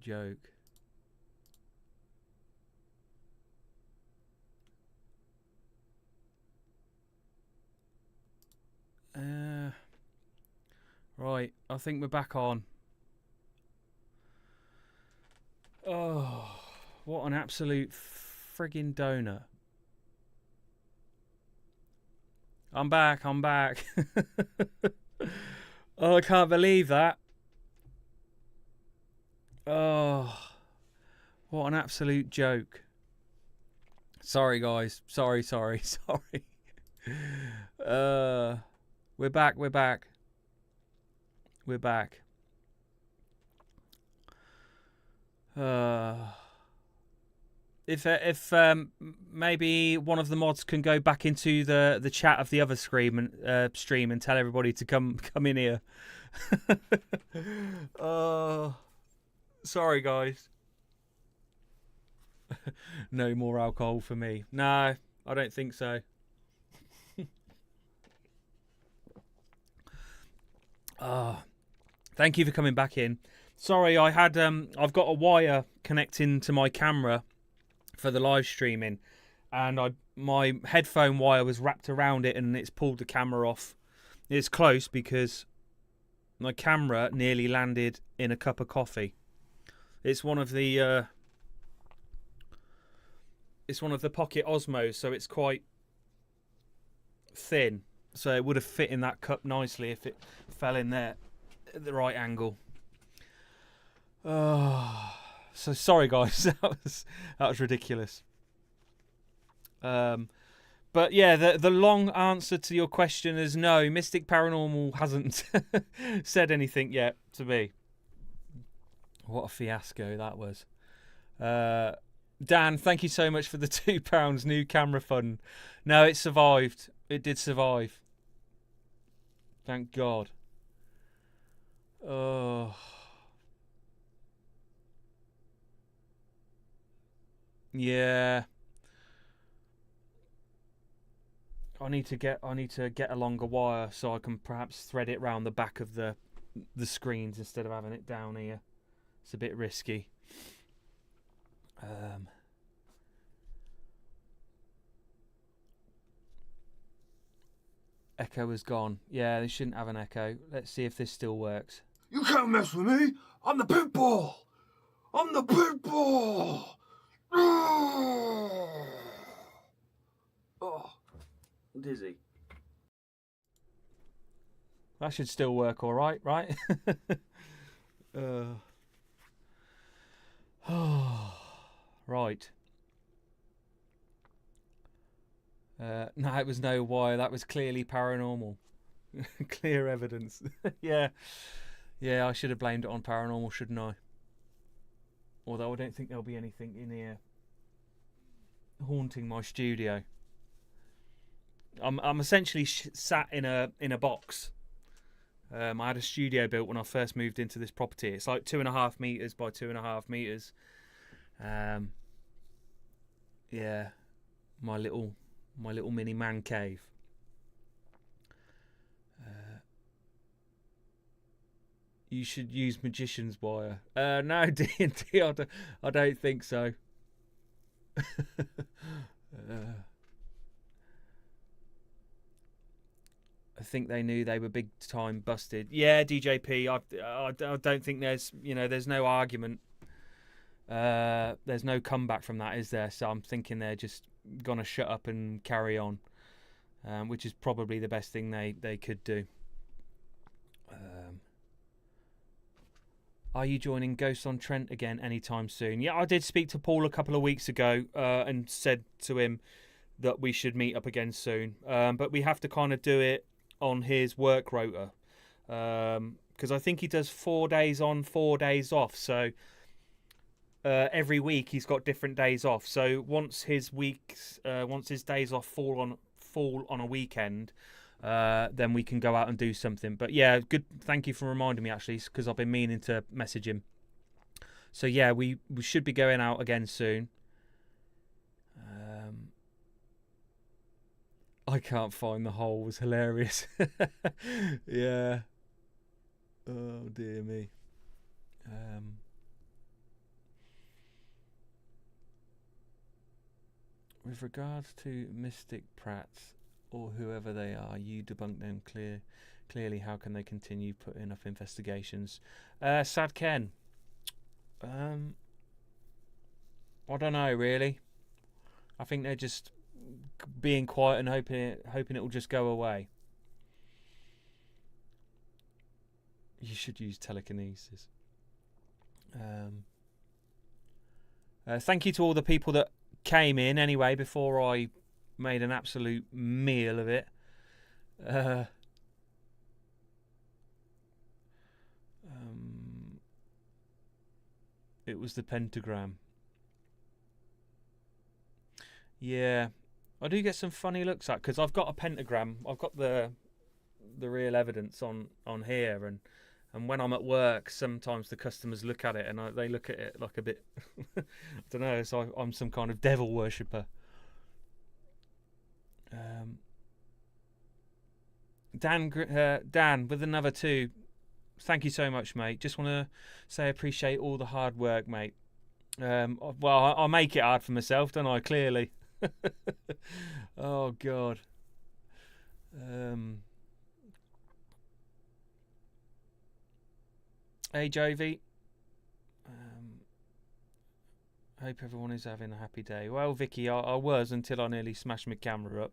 joke. Right, I think we're back on. Oh, what an absolute friggin' donut. I'm back. Oh, I can't believe that. Oh, what an absolute joke. Sorry, guys. Sorry. We're back. If maybe one of the mods can go back into the chat of the other stream and tell everybody to come in here. Sorry, guys. No more alcohol for me. No, I don't think so. Thank you for coming back in. Sorry, I had I've got a wire connecting to my camera for the live streaming, and my headphone wire was wrapped around it, and it's pulled the camera off. It's close because my camera nearly landed in a cup of coffee. It's one of the Pocket Osmos, so it's quite thin. So it would have fit in that cup nicely if it fell in there at the right angle. So sorry, guys. that was ridiculous. But yeah, the long answer to your question is no. Mystic Paranormal hasn't said anything yet to me. What a fiasco that was. Dan, thank you so much for the £2 new camera fund. No, it survived. It did survive. Thank God. Oh. Yeah. I need to get a longer wire so I can perhaps thread it round the back of the screens instead of having it down here. It's a bit risky. Echo is gone. Yeah, they shouldn't have an echo. Let's see if this still works. You can't mess with me. I'm the pit bull. I'm the pit bull. Oh, dizzy. That should still work all right, right? Right. No, it was no wire. That was clearly paranormal. Clear evidence. Yeah, I should have blamed it on paranormal, shouldn't I? Although I don't think there'll be anything in here haunting my studio. I'm essentially sat in a box. I had a studio built when I first moved into this property. It's like 2.5 meters by 2.5 meters. Yeah, my little mini man cave. You should use magician's wire. No, D&D, I don't think so. I think they knew they were big time busted. Yeah, DJP. I don't think there's no argument. There's no comeback from that, is there? So I'm thinking they're just gonna shut up and carry on, which is probably the best thing they could do. Are you joining Ghosts on Trent again anytime soon? Yeah, I did speak to Paul a couple of weeks ago and said to him that we should meet up again soon. But we have to kind of do it on his work rota, because I think he does 4 days on, 4 days off. So every week he's got different days off. So once his days off fall on a weekend, then we can go out and do something. But yeah, good. Thank you for reminding me, actually, because I've been meaning to message him. So yeah, we should be going out again soon. I can't find the hole was hilarious. Yeah. Oh dear me. With regards to Mystic Prats or whoever they are, you debunk them clearly. How can they continue putting up investigations? Sad Ken. I don't know really. I think they're just being quiet and hoping it will just go away. You should use telekinesis. Thank you to all the people that came in anyway before I made an absolute meal of it. It was the pentagram. Yeah, I do get some funny looks at because I've got a pentagram. I've got the real evidence on here, and when I'm at work, sometimes the customers look at it and they look at it like a bit. I don't know. So I'm some kind of devil worshipper. Dan with another 2. Thank you so much, mate. Just want to say I appreciate all the hard work, mate. Well, I make it hard for myself, don't I? Clearly. Oh God. Hey Jovi. Hope everyone is having a happy day. Well, Vicky, I was until I nearly smashed my camera up.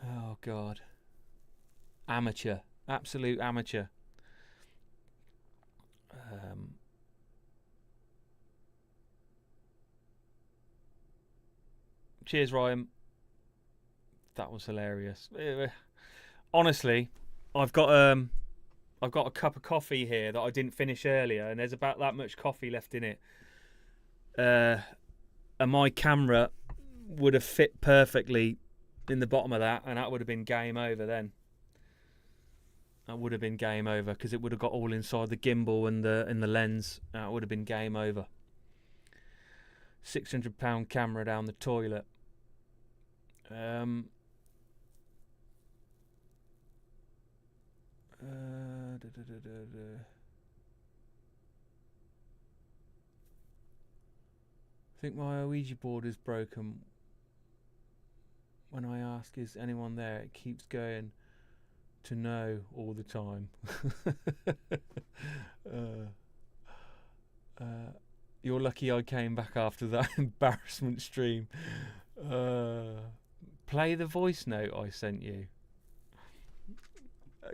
Oh God. Amateur. Absolute amateur. Cheers, Ryan. That was hilarious. Honestly, I've got a cup of coffee here that I didn't finish earlier, and there's about that much coffee left in it. And my camera would have fit perfectly in the bottom of that, and that would have been game over then. That would have been game over because it would have got all inside the gimbal and the lens. That would have been game over. £600 camera down the toilet. I think my Ouija board is broken. When I ask, is anyone there? It keeps going to no all the time. You're lucky I came back after that embarrassment stream. Play the voice note I sent you.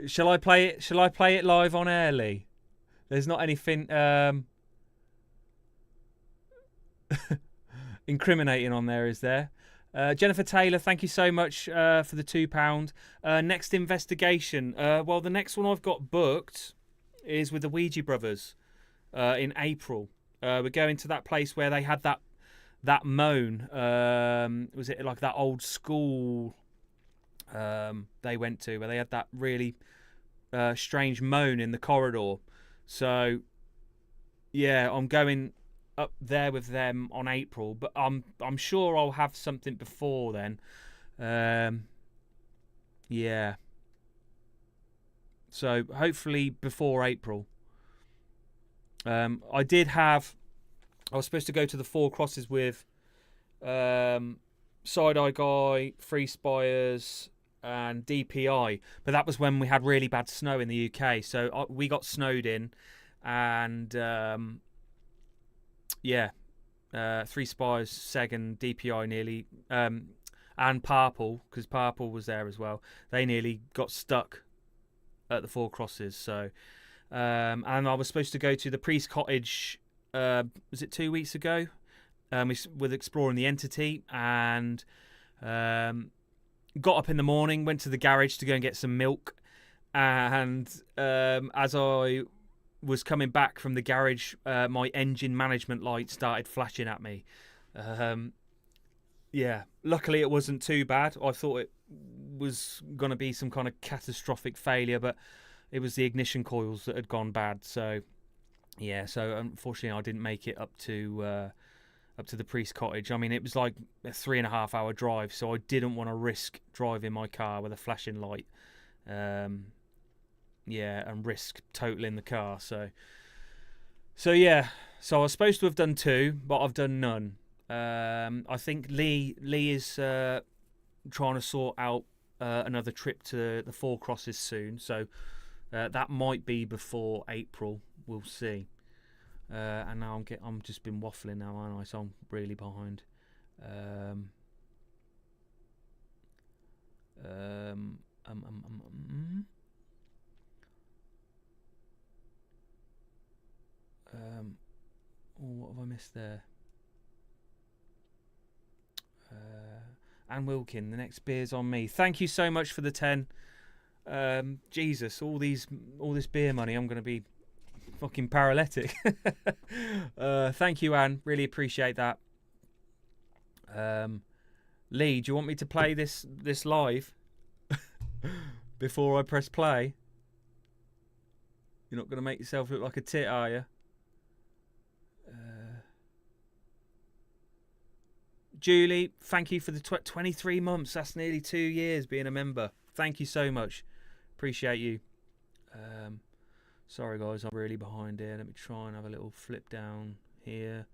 Shall I play it? Shall I play it live on air, Lee? There's not anything incriminating on there, is there? Jennifer Taylor, thank you so much for the £2. Next investigation. Well, the next one I've got booked is with the Ouija brothers in April. We're going to that place where they had that moan. Was it like that old school they went to where they had that really strange moan in the corridor? So yeah, I'm going up there with them on April, but I'm sure I'll have something before then. Yeah. So hopefully before April. I was supposed to go to the Four Crosses with Side Eye Guy, Free Spires, and DPI, but that was when we had really bad snow in the UK. So we got snowed in, and Three Spires, Seg, and DPI nearly, and Parple, because Parple was there as well. They nearly got stuck at the Four Crosses. So, and I was supposed to go to the Priest Cottage. Was it 2 weeks ago? With exploring the entity, and got up in the morning, went to the garage to go and get some milk, and as I was coming back from the garage, my engine management light started flashing at me. Yeah, luckily it wasn't too bad. I thought it was going to be some kind of catastrophic failure, but it was the ignition coils that had gone bad. So yeah, so unfortunately I didn't make it up to the Priest Cottage. I mean, it was like a 3.5 hour drive, so I didn't want to risk driving my car with a flashing light. Yeah, and risk totaling the car. So yeah, so I was supposed to have done 2, but I've done none. I think Lee is trying to sort out another trip to the Four Crosses soon, so that might be before April. We'll see. And now I'm just been waffling now, aren't I? So I'm really behind. What have I missed there? Anne Wilkin, the next beer's on me. Thank you so much for the 10. Jesus, all this beer money, I'm going to be fucking paralytic. Thank you, Anne. Really appreciate that. Lee, do you want me to play this live before I press play? You're not going to make yourself look like a tit, are you? Julie, thank you for the 23 months. That's nearly 2 years being a member. Thank you so much. Appreciate you. Sorry, guys, I'm really behind here. Let me try and have a little flip down here.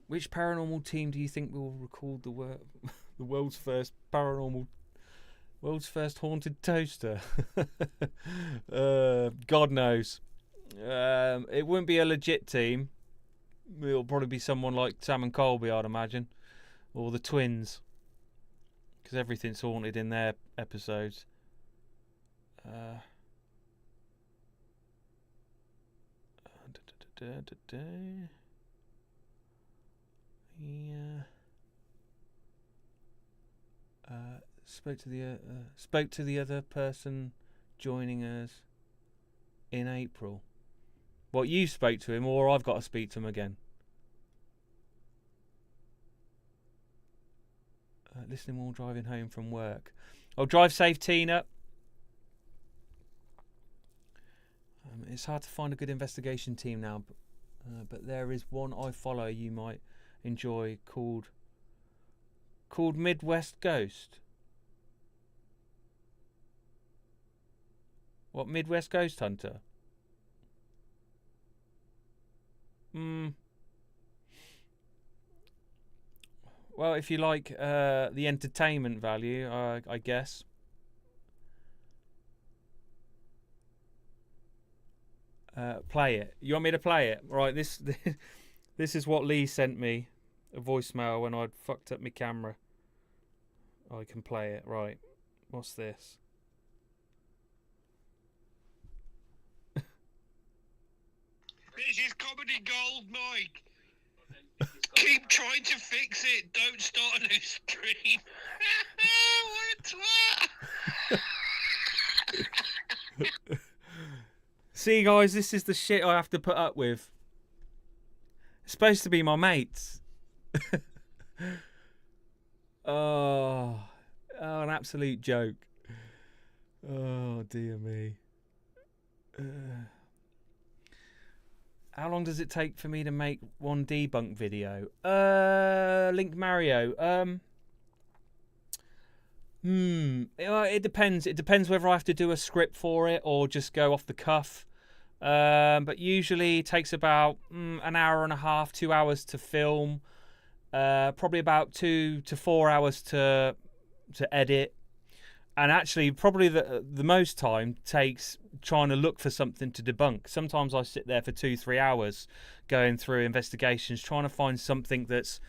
Which paranormal team do you think will record the world's first haunted toaster? God knows. It wouldn't be a legit team. It'll probably be someone like Sam and Colby, I'd imagine, or the twins, because everything's haunted in their episodes. Yeah. Spoke to the other person joining us in April. What, you spoke to him, or I've got to speak to him again? Listening while driving home from work. Oh, drive safe, Tina. It's hard to find a good investigation team now, but there is one I follow you might enjoy called Midwest Ghost. What, Midwest Ghost Hunter? Well, if you like the entertainment value, I guess. Play it. You want me to play it? Right, this is what Lee sent me. A voicemail when I'd fucked up my camera. I can play it. Right. What's this? This is comedy gold, Mike. Keep trying to fix it. Don't start a new stream. What a twat. See, guys, this is the shit I have to put up with. It's supposed to be my mates. Oh, an absolute joke. Oh, dear me. How long does it take for me to make one debunk video? Link Mario. It depends. It depends whether I have to do a script for it or just go off the cuff. But usually it takes about an hour and a half, 2 hours to film. Probably about 2 to 4 hours to edit. And actually, probably the most time takes trying to look for something to debunk. Sometimes I sit there for 2-3 hours going through investigations, trying to find something that's...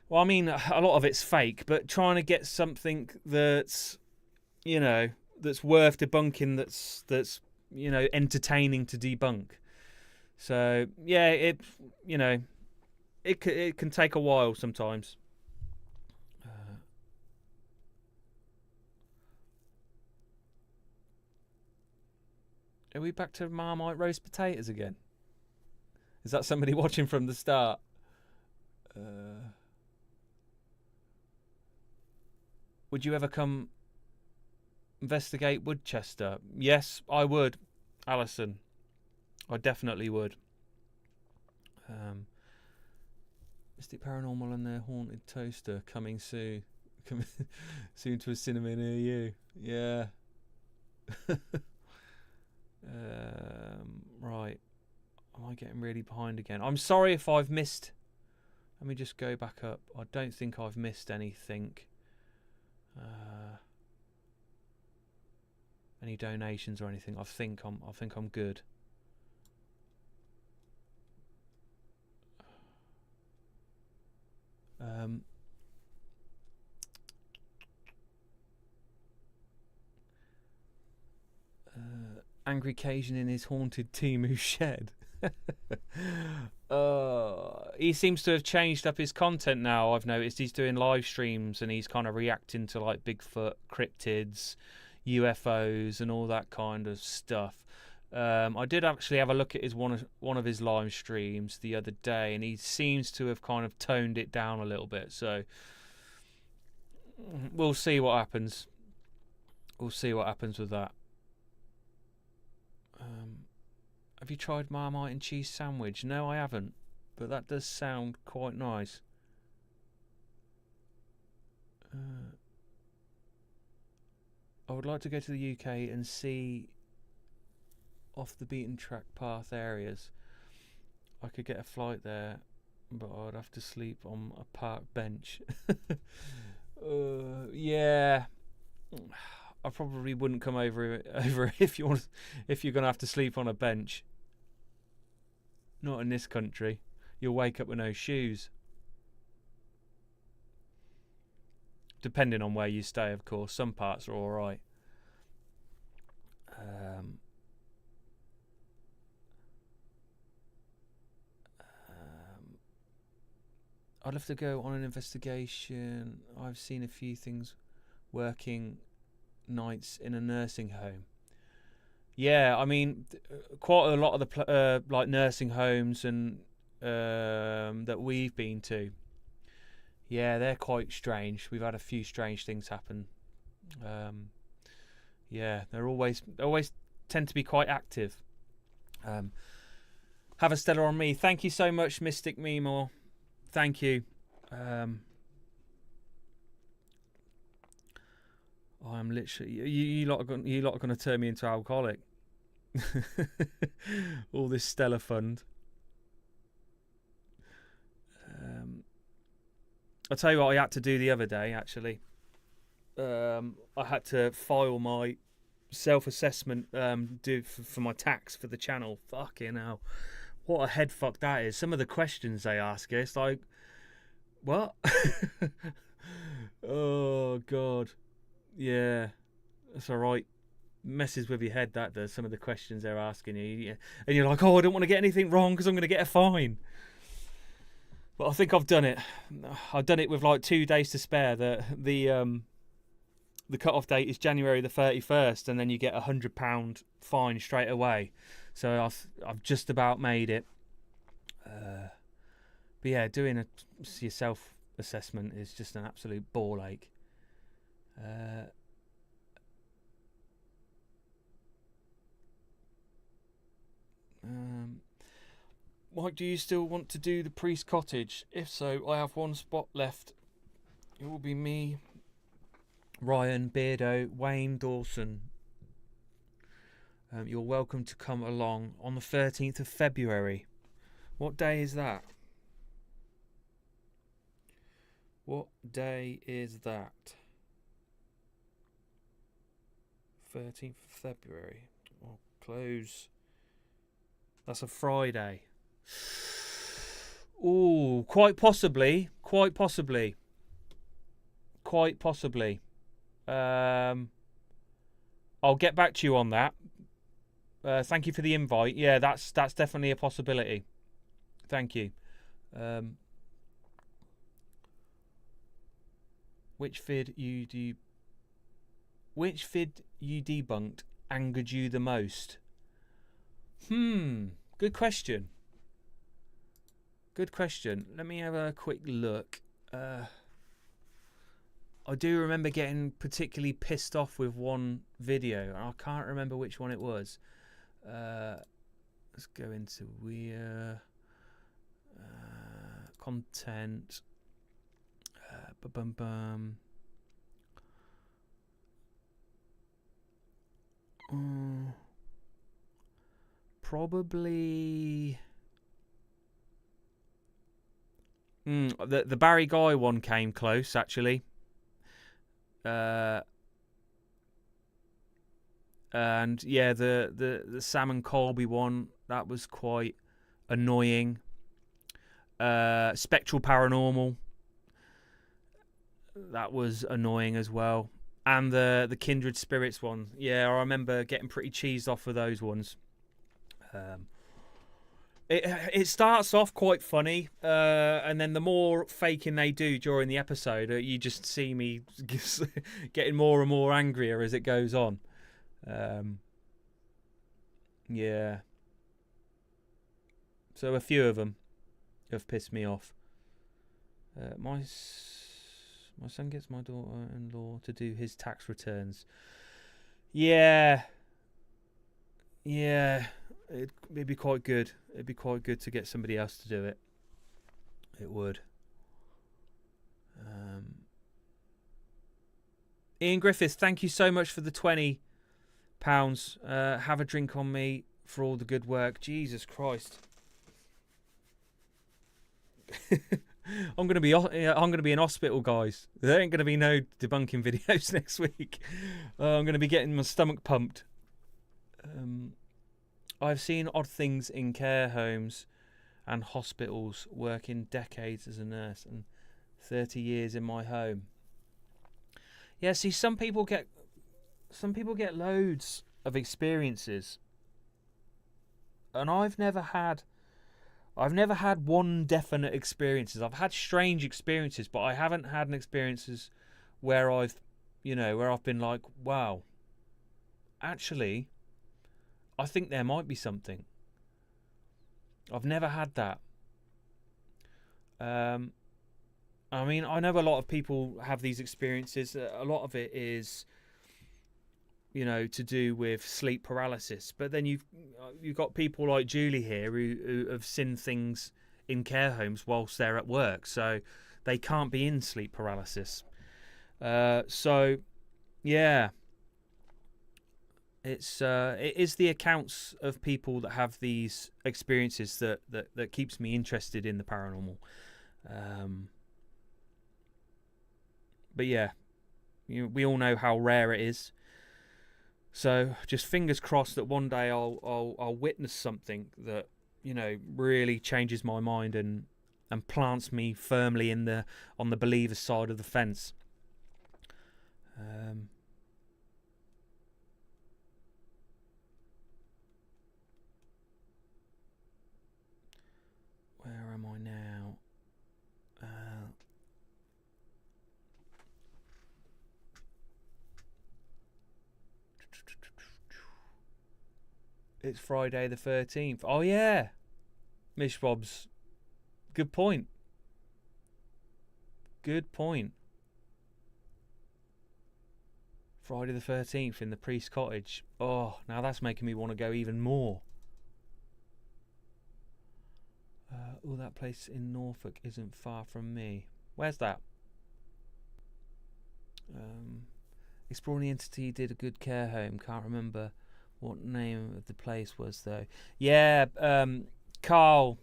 Well, I mean, a lot of it's fake, but trying to get something that's, that's worth debunking, that's entertaining to debunk. So, yeah, it can take a while sometimes. Are we back to Marmite roast potatoes again? Is that somebody watching from the start? Would you ever come investigate Woodchester? Yes, I would, Alison. I definitely would. Mystic Paranormal and their Haunted Toaster coming soon. Soon to a cinema near you. Yeah. Right. Am I getting really behind again? I'm sorry if I've missed. Let me just go back up. I don't think I've missed anything. Any donations or anything? I think I'm good. Angry Cajun in his haunted Timu shed. He seems to have changed up his content now. I've noticed he's doing live streams and he's kind of reacting to like Bigfoot, cryptids, UFOs, and all that kind of stuff. I did actually have a look at his one of his live streams the other day, and he seems to have kind of toned it down a little bit. So we'll see what happens. We'll see what happens with that. Have you tried Marmite and cheese sandwich? No, I haven't, but that does sound quite nice. I would like to go to the UK and see off the beaten track path areas. I could get a flight there, but I'd have to sleep on a park bench. Yeah. I probably wouldn't come over if you're gonna have to sleep on a bench. Not in this country. You'll wake up with no shoes. Depending on where you stay, of course. Some parts are all right. I'd love to go on an investigation. I've seen a few things working nights in a nursing home. Yeah, I mean, quite a lot of the like nursing homes and that we've been to. Yeah, they're quite strange. We've had a few strange things happen. Yeah, they always tend to be quite active. Have a stellar on me. Thank you so much, Mystic Memor. Thank you. I'm literally you lot are going to turn me into alcoholic. All this Stellar Fund. I'll tell you what I had to do the other day. Actually, I had to file my self-assessment for my tax for the channel. Fucking hell, what a head fuck that is. Some of the questions they ask, it's like, what? Oh god. Yeah, that's all right. Messes with your head, that does. Some of the questions they're asking you, and you're like, oh, I don't want to get anything wrong because I'm going to get a fine. But I think I've done it. I've done it with like 2 days to spare. The cut-off date is January the 31st, and then you get £100 fine straight away. So I've just about made it. But yeah, doing your self-assessment is just an absolute ball ache. Mike, do you still want to do the Priest Cottage? If so, I have one spot left. It will be me, Ryan, Beardo, Wayne, Dawson. You're welcome to come along on the 13th of February. What day is that? What day is that? 13th of February. Oh, close. That's a Friday. Ooh, quite possibly. Quite possibly. Quite possibly. I'll get back to you on that. Thank you for the invite. Yeah, that's definitely a possibility. Thank you. Which vid you debunked angered you the most? Good question. Good question. Let me have a quick look. I do remember getting particularly pissed off with one video. I can't remember which one it was. Let's go into content. probably the Barry Guy one came close actually. And yeah, the Sam and Colby one, that was quite annoying. Spectral Paranormal, that was annoying as well. And the Kindred Spirits one, yeah, I remember getting pretty cheesed off of those ones. It starts off quite funny, and then the more faking they do during the episode, you just see me getting more and more angrier as it goes on. Yeah. So a few of them have pissed me off. My son gets my daughter-in-law to do his tax returns. Yeah. It'd be quite good. It'd be quite good to get somebody else to do it. It would. Ian Griffiths, thank you so much for the £20. Have a drink on me for all the good work. Jesus Christ. I'm gonna be in hospital, guys. There ain't gonna be no debunking videos next week. I'm gonna be getting my stomach pumped. I've seen odd things in care homes and hospitals, working decades as a nurse and 30 years in my home. Yeah, see, some people get loads of experiences, and I've never had one definite experiences. I've had strange experiences, but I haven't had an experiences where I've been like, wow, actually, I think there might be something. I've never had that. I mean, I know a lot of people have these experiences. A lot of it is, to do with sleep paralysis. But then you've got people like Julie here who have seen things in care homes whilst they're at work, so they can't be in sleep paralysis. So, yeah, it is the accounts of people that have these experiences that keeps me interested in the paranormal. But yeah, we all know how rare it is. So just fingers crossed that one day I'll witness something that really changes my mind and plants me firmly on the believer's side of the fence. Where am I now? It's Friday the 13th. Oh yeah, Mish Bob's. Good point. Friday the 13th in the Priest Cottage. Oh, now that's making me want to go even more. That place in Norfolk isn't far from me. Where's that? Exploring the Entity did a good care home. Can't remember what name of the place was though. Yeah, Carl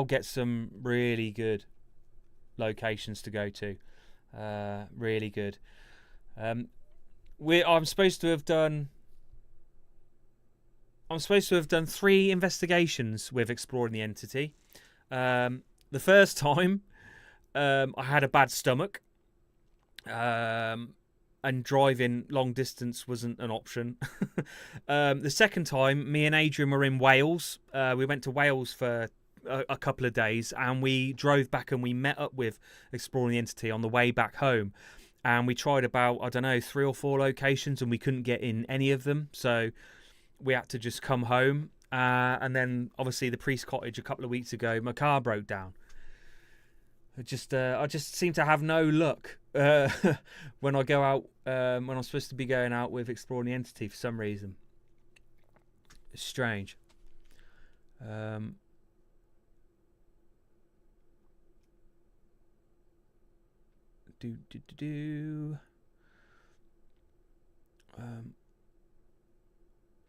gets some really good locations to go to. Really good. I'm supposed to have done 3 investigations with Exploring the Entity. The first time, I had a bad stomach, and driving long distance wasn't an option. The second time, me and Adrian were in Wales. We went to Wales for a couple of days, and we drove back and we met up with Exploring the Entity on the way back home. And we tried about, 3 or 4 locations, and we couldn't get in any of them. So we had to just come home. And then, obviously, the Priest Cottage a couple of weeks ago, my car broke down. I just seem to have no luck when I go out, when I'm supposed to be going out with Exploring the Entity for some reason. It's strange. I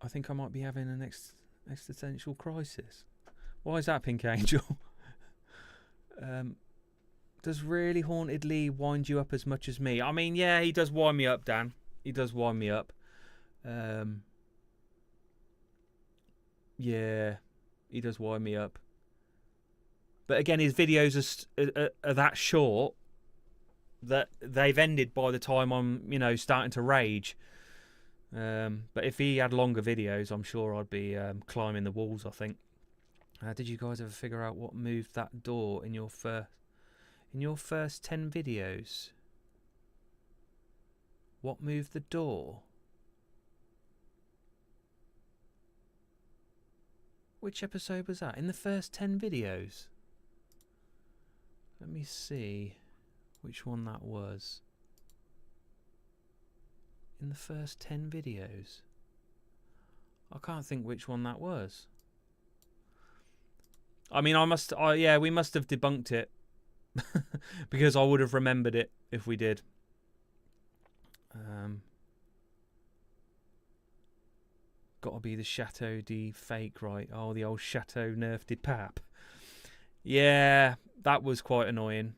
think I might be having a next Existential crisis. Why is that, Pink Angel? Does really Haunted Lee wind you up as much as me? I mean, yeah, he does wind me up, Dan. He does wind me up. Yeah, he does wind me up. But again, his videos are that short that they've ended by the time I'm, starting to rage. But if he had longer videos, I'm sure I'd be climbing the walls, I think. Did you guys ever figure out what moved that door in your first 10 videos? What moved the door? Which episode was that? In the first 10 videos? Let me see which one that was. In the first 10 videos. I can't think which one that was. I mean, we must have debunked it. Because I would have remembered it if we did. Gotta be the Chateau de fake, right? Oh, the old Chateau Neuf de Pape. Yeah, that was quite annoying.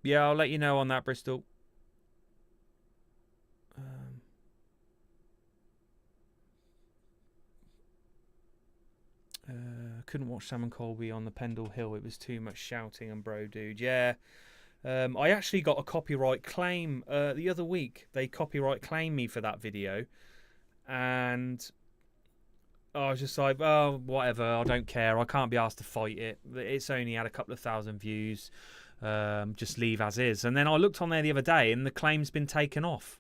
Yeah, I'll let you know on that, Bristol. Couldn't watch Sam and Colby on the Pendle Hill. It was too much shouting and bro dude. Yeah. I actually got a copyright claim the other week. They copyright claimed me for that video. And I was just like, oh, whatever. I don't care. I can't be asked to fight it. It's only had a couple of thousand views. Just leave as is. And then I looked on there the other day and the claim's been taken off.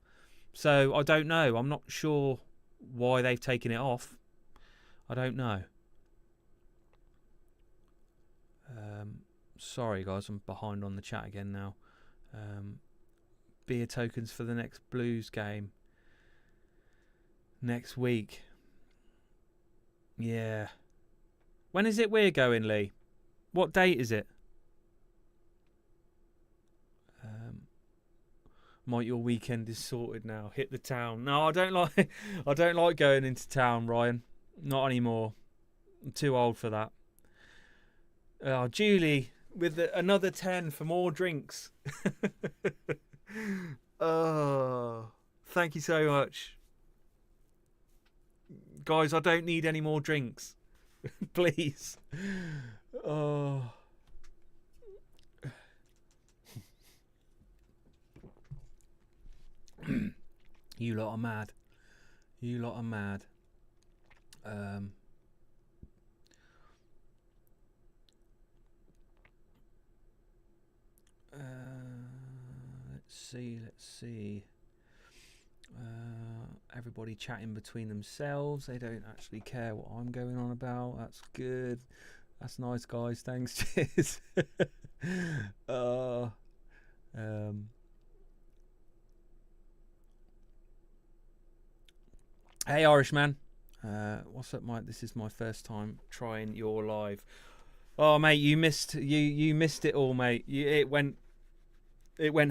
So I don't know. I'm not sure why they've taken it off. I don't know. Sorry guys, I'm behind on the chat again now. Beer tokens for the next Blues game next week. Yeah. When is it we're going, Lee? What date is it? Mike, your weekend is sorted now. Hit the town. No, I don't like going into town, Ryan. Not anymore. I'm too old for that. Oh, Julie, with another 10 for more drinks. Oh, thank you so much. Guys, I don't need any more drinks. Please. Oh. You lot are mad. Let's see. Everybody chatting between themselves. They don't actually care what I'm going on about. That's good. That's nice, guys. Thanks. Cheers. Hey, Irishman. What's up, Mike? This is my first time trying your live. Oh, mate, you missed it all, mate. It went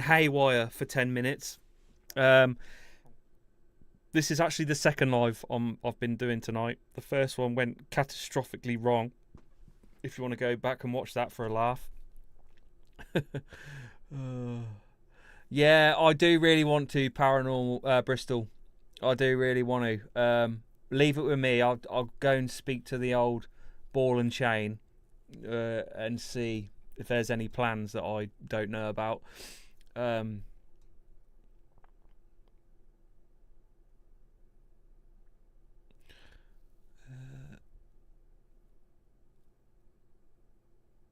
haywire for 10 minutes. This is actually the second live I've been doing tonight. The first one went catastrophically wrong. If you want to go back and watch that for a laugh. Yeah, I do really want to Paranormal Bristol. I do really want to. Leave it with me. I'll go and speak to the old ball and chain and see if there's any plans that I don't know about.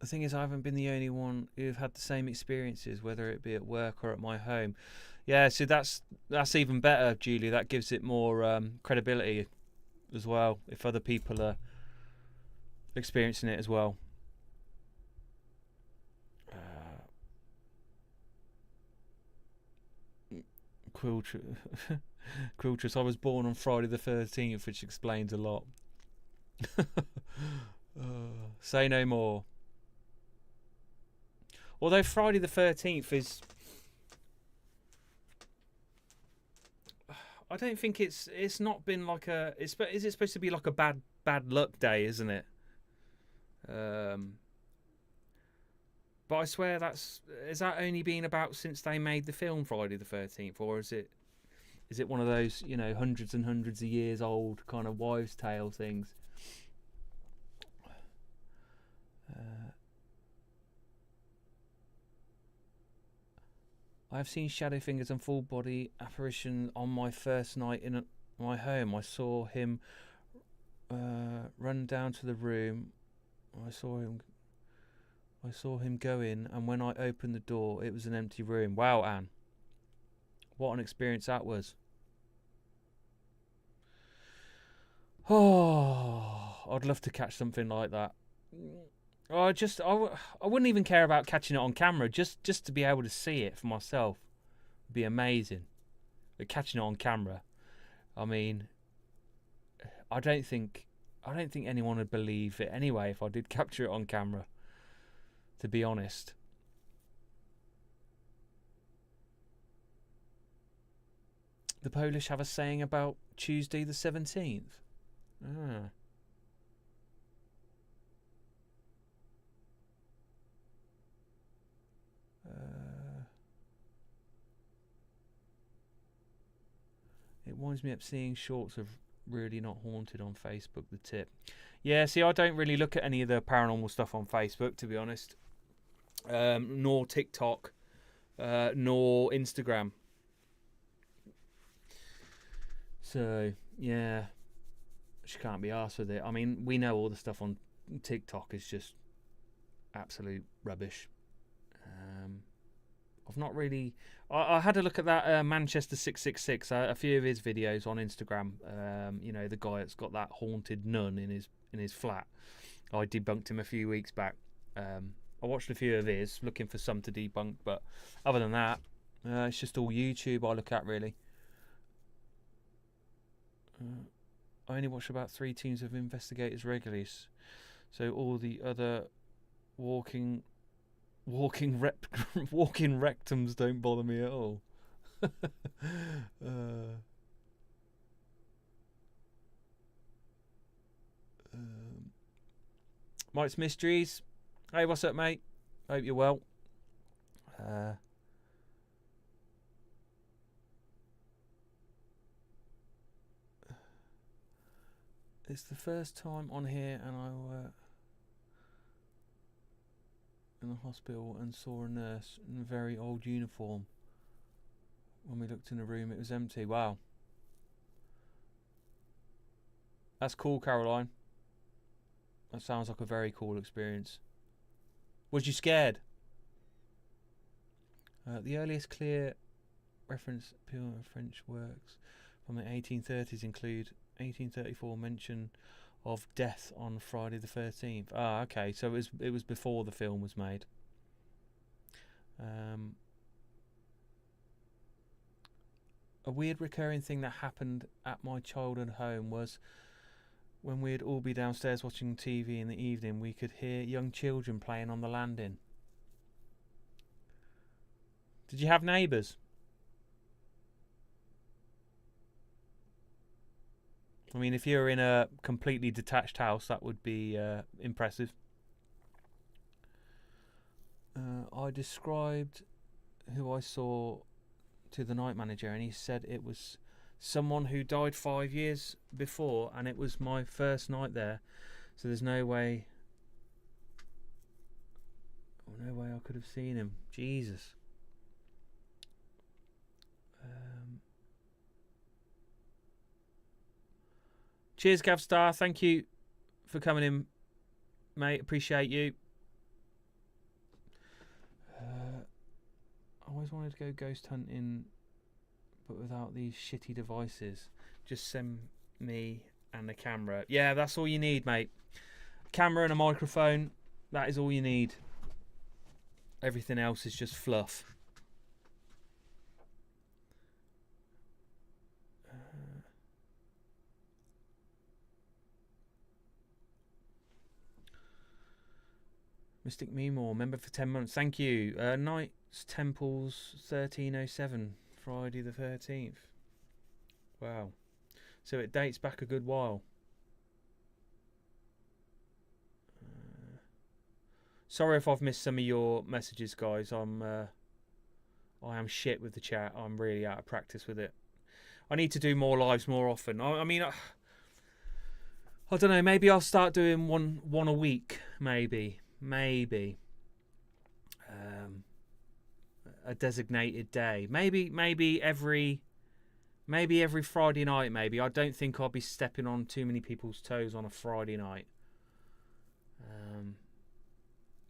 The thing is, I haven't been the only one who've had the same experiences, whether it be at work or at my home. Yeah, so that's even better, Julie. That gives it more credibility as well, if other people are experiencing it as well. Quiltress, I was born on Friday the 13th, which explains a lot. Say no more. Although Friday the 13th is, I don't think it's not been like a. Is it supposed to be like a bad luck day, isn't it? But I swear has that only been about since they made the film Friday the 13th, or is it one of those, you know, hundreds and hundreds of years old kind of wives' tale things? I have seen shadow fingers and full body apparition on my first night in my home. I saw him run down to the room. I saw him go in, and when I opened the door, it was an empty room. Wow, Anne. What an experience that was. Oh, I'd love to catch something like that. I wouldn't even care about catching it on camera. Just to be able to see it for myself would be amazing. But catching it on camera, I mean, I don't think anyone would believe it anyway if I did capture it on camera, to be honest. The Polish have a saying about Tuesday the 17th. Ah. It winds me up seeing shorts of Really Not Haunted on Facebook, the tip. Yeah, see, I don't really look at any of the paranormal stuff on Facebook, to be honest. Nor TikTok, nor Instagram. So, yeah, she can't be arsed with it. I mean, we know all the stuff on TikTok is just absolute rubbish. I've not really. I had a look at that Manchester 666. A few of his videos on Instagram. You know, the guy that's got that haunted nun in his flat. I debunked him a few weeks back. I watched a few of his, looking for some to debunk. But other than that, it's just all YouTube I look at, really. I only watch about 3 teams of investigators regularly, so all the other walking rectums don't bother me at all. Mike's Mysteries. Hey, what's up, mate? Hope you're well. It's the first time on here, and I in the hospital and saw a nurse in a very old uniform. When we looked in the room, it was empty. Wow. That's cool, Caroline. That sounds like a very cool experience. Was you scared? The earliest clear reference to French works from the 1830s include 1834 mention of death on Friday the 13th. Ah, okay. So it was before the film was made. A weird recurring thing that happened at my childhood home was when we'd all be downstairs watching TV in the evening, we could hear young children playing on the landing. Did you have neighbours? I mean, if you're in a completely detached house, that would be impressive. I described who I saw to the night manager, and he said it was someone who died 5 years before, and it was my first night there. So there's no way I could have seen him. Jesus. Cheers, Gavstar. Thank you for coming in, mate. Appreciate you. I always wanted to go ghost hunting, but without these shitty devices. Just send me and the camera. Yeah, that's all you need, mate. Camera and a microphone. That is all you need. Everything else is just fluff. Mystic Memore, member for 10 months. Thank you. Knights Temples 1307, Friday the 13th. Wow. So it dates back a good while. Sorry if I've missed some of your messages, guys. I am shit with the chat. I'm really out of practice with it. I need to do more lives more often. I mean, I don't know. Maybe I'll start doing one a week. Maybe. A designated day. Maybe every Friday night. Maybe. I don't think I'll be stepping on too many people's toes on a Friday night.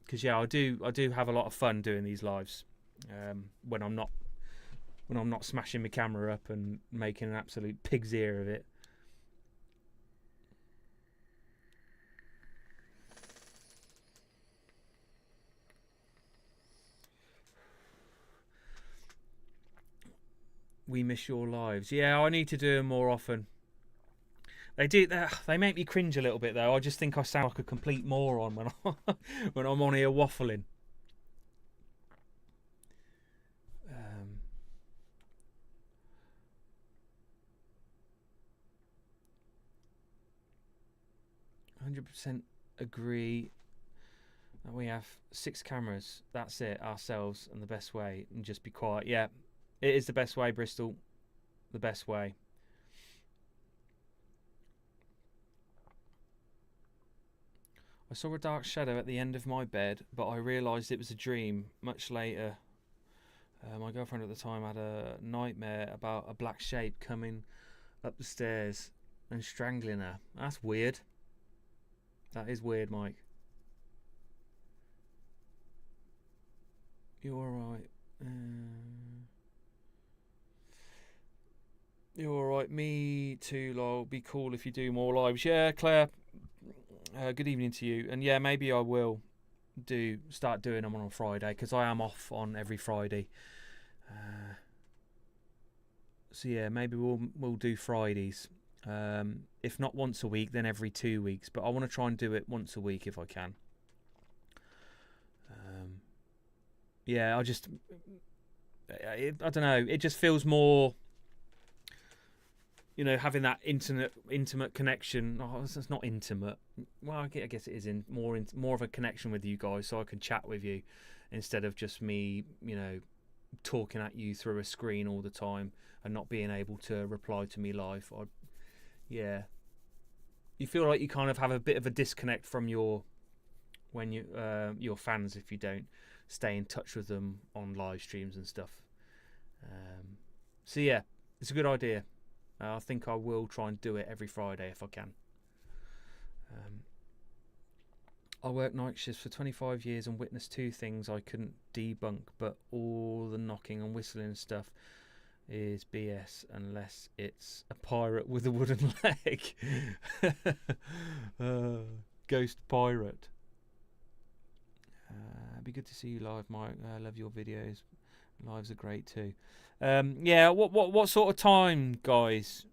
Because yeah, I do have a lot of fun doing these lives. When I'm not smashing my camera up and making an absolute pig's ear of it. We miss your lives. Yeah, I need to do them more often. They make me cringe a little bit though. I just think I sound like a complete moron when I'm on here waffling. 100% agree. We have 6 cameras. That's it, ourselves, and the best way, and just be quiet. Yeah, it is the best way, Bristol. The best way. I saw a dark shadow at the end of my bed, but I realised it was a dream much later. My girlfriend at the time had a nightmare about a black shape coming up the stairs and strangling her. That's weird. That is weird, Mike. You're alright. You're alright. Me too, lol. Be cool if you do more lives. Yeah, Claire. Good evening to you. And yeah, maybe I will start doing them on a Friday, because I am off on every Friday. So yeah, maybe we'll do Fridays. If not once a week, then every 2 weeks. But I want to try and do it once a week if I can. Yeah, I don't know. It just feels more, you know, having that intimate connection. Oh, it's not intimate. Well, I guess it is more of a connection with you guys, so I can chat with you instead of just me, you know, talking at you through a screen all the time and not being able to reply to me live. Yeah, you feel like you kind of have a bit of a disconnect from your fans if you don't stay in touch with them on live streams and stuff. So yeah, it's a good idea. I think I will try and do it every Friday if I can. I worked night shifts for 25 years and witnessed 2 things I couldn't debunk, but all the knocking and whistling and stuff is BS unless it's a pirate with a wooden leg. Ghost pirate. It'd be good to see you live, Mike. I love your videos. Lives are great too. Yeah, what sort of time, guys,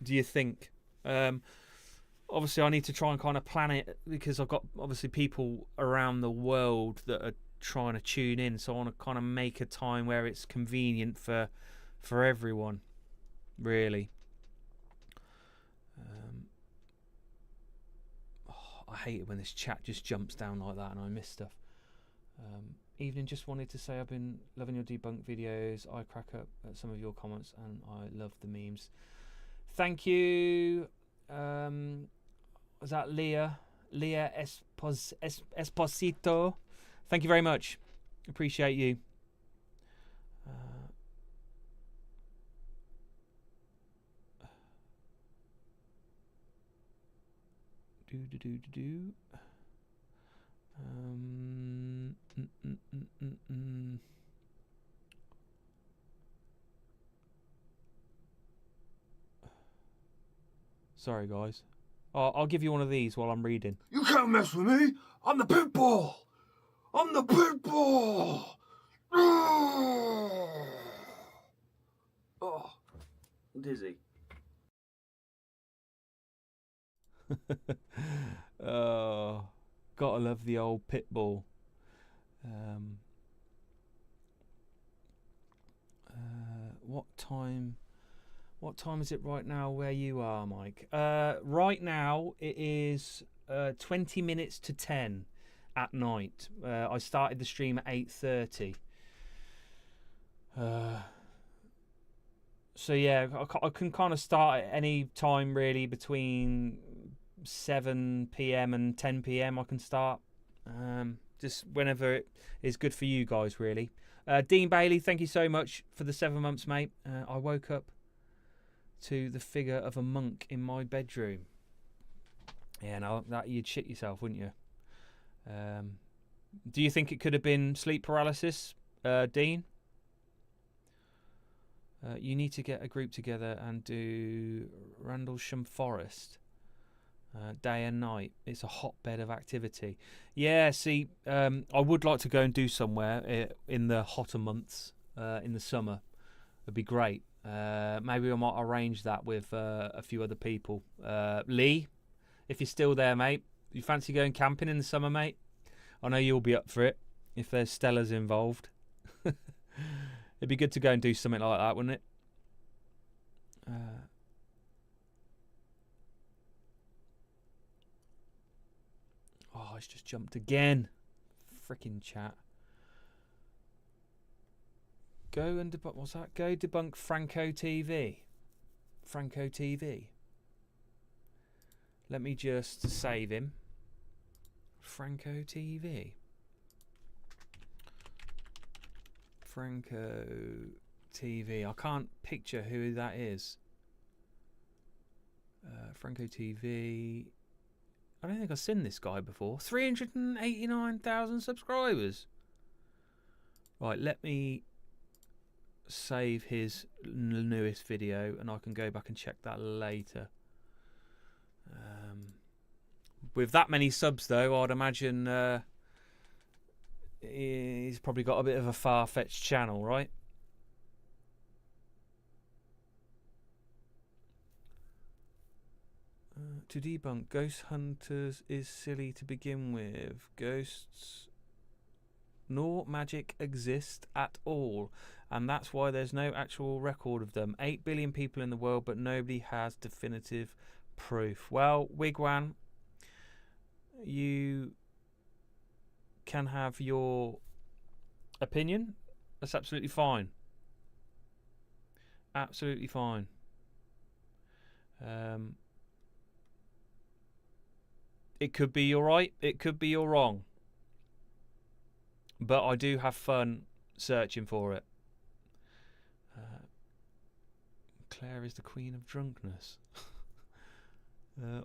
do you think? Obviously, I need to try and kind of plan it, because I've got obviously people around the world that are trying to tune in, so I want to kind of make a time where it's convenient for everyone, really. I hate it when this chat just jumps down like that and I miss stuff. Evening, just wanted to say I've been loving your debunk videos. I crack up at some of your comments and I love the memes. Thank you. Was that Leah Esposito? Thank you very much. Appreciate you. Sorry, guys. I'll give you one of these while I'm reading. You can't mess with me. I'm the pit bull. I'm the pit bull. Oh, dizzy. Oh, Gotta love the old pit bull. What time? What time is it right now where you are, Mike? Right now it is 20 minutes to 10 at night. I started the stream at 8:30. So yeah, I can kind of start at any time really between 7 p.m. and 10 p.m. I can start. Just whenever it is good for you guys, really. Dean Bailey, thank you so much for the 7 months, mate. I woke up to the figure of a monk in my bedroom. Yeah, no, that you'd shit yourself, wouldn't you? Do you think it could have been sleep paralysis, Dean? You need to get a group together and do Randlesham Forest day and night. It's a hotbed of activity. Yeah, see, I would like to go and do somewhere in the hotter months in the summer. It'd be great. Maybe I might arrange that with a few other people. Lee, if you're still there, mate, you fancy going camping in the summer, mate? I know you'll be up for it if there's Stellas involved. It'd be good to go and do something like that, wouldn't it? Oh, it's just jumped again. Freaking chat. Go and debunk. What's that? Go debunk Franco TV. Franco TV. Let me just save him. Franco TV. Franco TV. I can't picture who that is. Franco TV. I don't think I've seen this guy before. 389,000 subscribers. Right, let me save his newest video and I can go back and check that later. With that many subs, though, I'd imagine he's probably got a bit of a far-fetched channel, right? To debunk ghost hunters is silly to begin with. Ghosts nor magic exist at all, and that's why there's no actual record of them. 8 billion people in the world, but nobody has definitive proof. Well, Wigwan, you can have your opinion. That's absolutely fine. Absolutely fine. It could be you're right, it could be you're wrong. But I do have fun searching for it. Claire is the queen of drunkenness.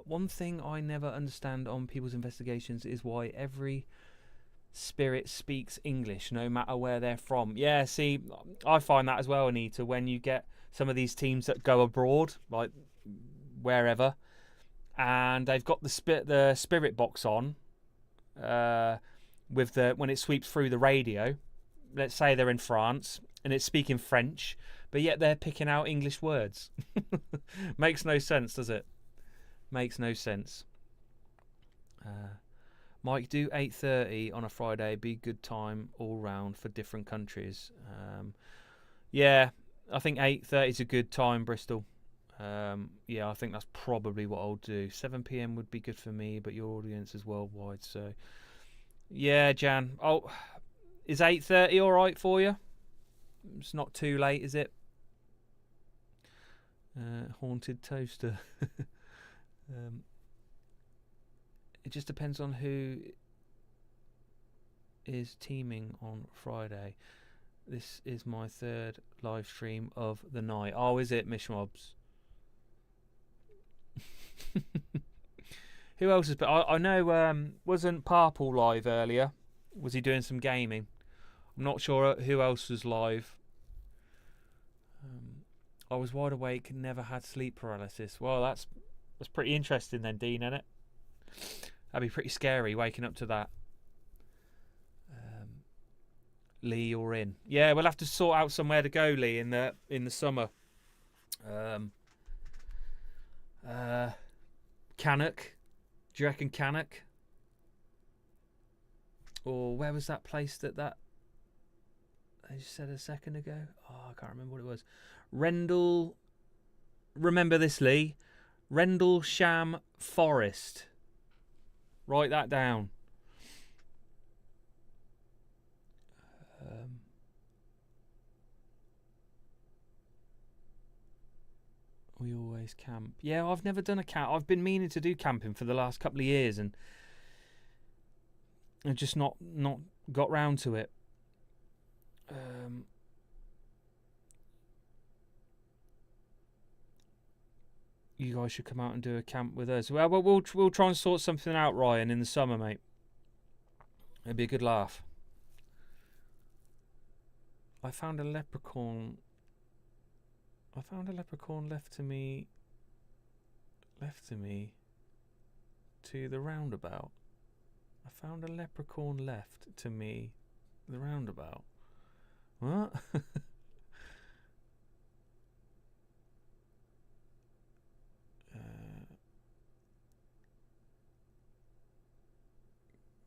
One thing I never understand on people's investigations is why every spirit speaks English, no matter where they're from. Yeah, see, I find that as well, Anita, when you get some of these teams that go abroad, like wherever, and they've got the spirit box on, with when it sweeps through the radio. Let's say they're in France and it's speaking French, but yet they're picking out English words. Makes no sense, does it? Makes no sense. Mike, do 8:30 on a Friday. Be good time all round for different countries. Yeah, I think 8:30 is a good time, Bristol. Yeah, I think that's probably what I'll do. 7 p.m. would be good for me, but your audience is worldwide, so yeah, Jan. Oh, is 8:30 all right for you? It's not too late, is it? Haunted toaster. It just depends on who is teaming on Friday. This is my third live stream of the night. Oh, is it, Mishmobs? Who else is? But I know. Wasn't Parple live earlier? Was he doing some gaming? I'm not sure who else was live. I was wide awake, never had sleep paralysis. Well, that's pretty interesting then, Dean, isn't it? That'd be pretty scary waking up to that. Lee, you're in. Yeah, we'll have to sort out somewhere to go, Lee, in the summer. Cannock. Do you reckon Cannock? or where was that place that I just said a second ago? Oh, I can't remember what it was. Rendell. Remember this, Lee. Rendlesham Forest. Write that down. We always camp. Yeah, I've never done a camp. I've been meaning to do camping for the last couple of years, and I've just not got round to it. You guys should come out and do a camp with us. Well, we'll try and sort something out, Ryan, in the summer, mate. It'd be a good laugh. I found a leprechaun left to me to the roundabout. I found a leprechaun left to me the roundabout. What?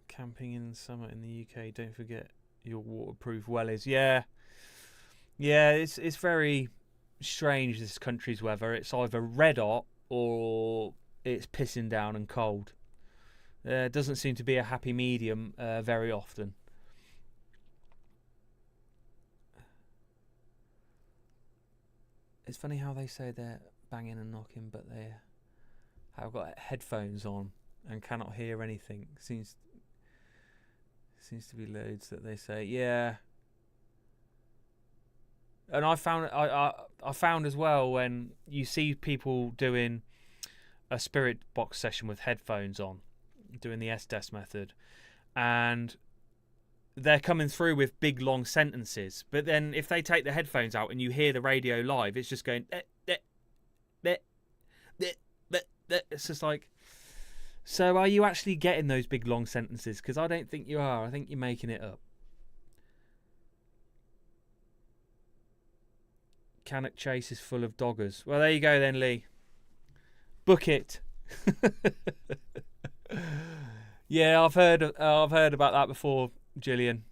Camping in summer in the UK. Don't forget your waterproof wellies. Yeah, it's very strange, this country's weather. It's either red hot or it's pissing down and cold. There doesn't seem to be a happy medium very often. It's funny how they say they're banging and knocking, but they have got headphones on and cannot hear anything. Seems to be loads that they say, yeah. And I found as well, when you see people doing a spirit box session with headphones on, doing the SDS method, and they're coming through with big long sentences, but then if they take the headphones out and you hear the radio live, it's just going it's just like, so are you actually getting those big long sentences? Because I don't think you are. I think you're making it up. Cannock Chase is full of doggers. Well, there you go then, Lee. Book it. Yeah, I've heard about that before, Gillian.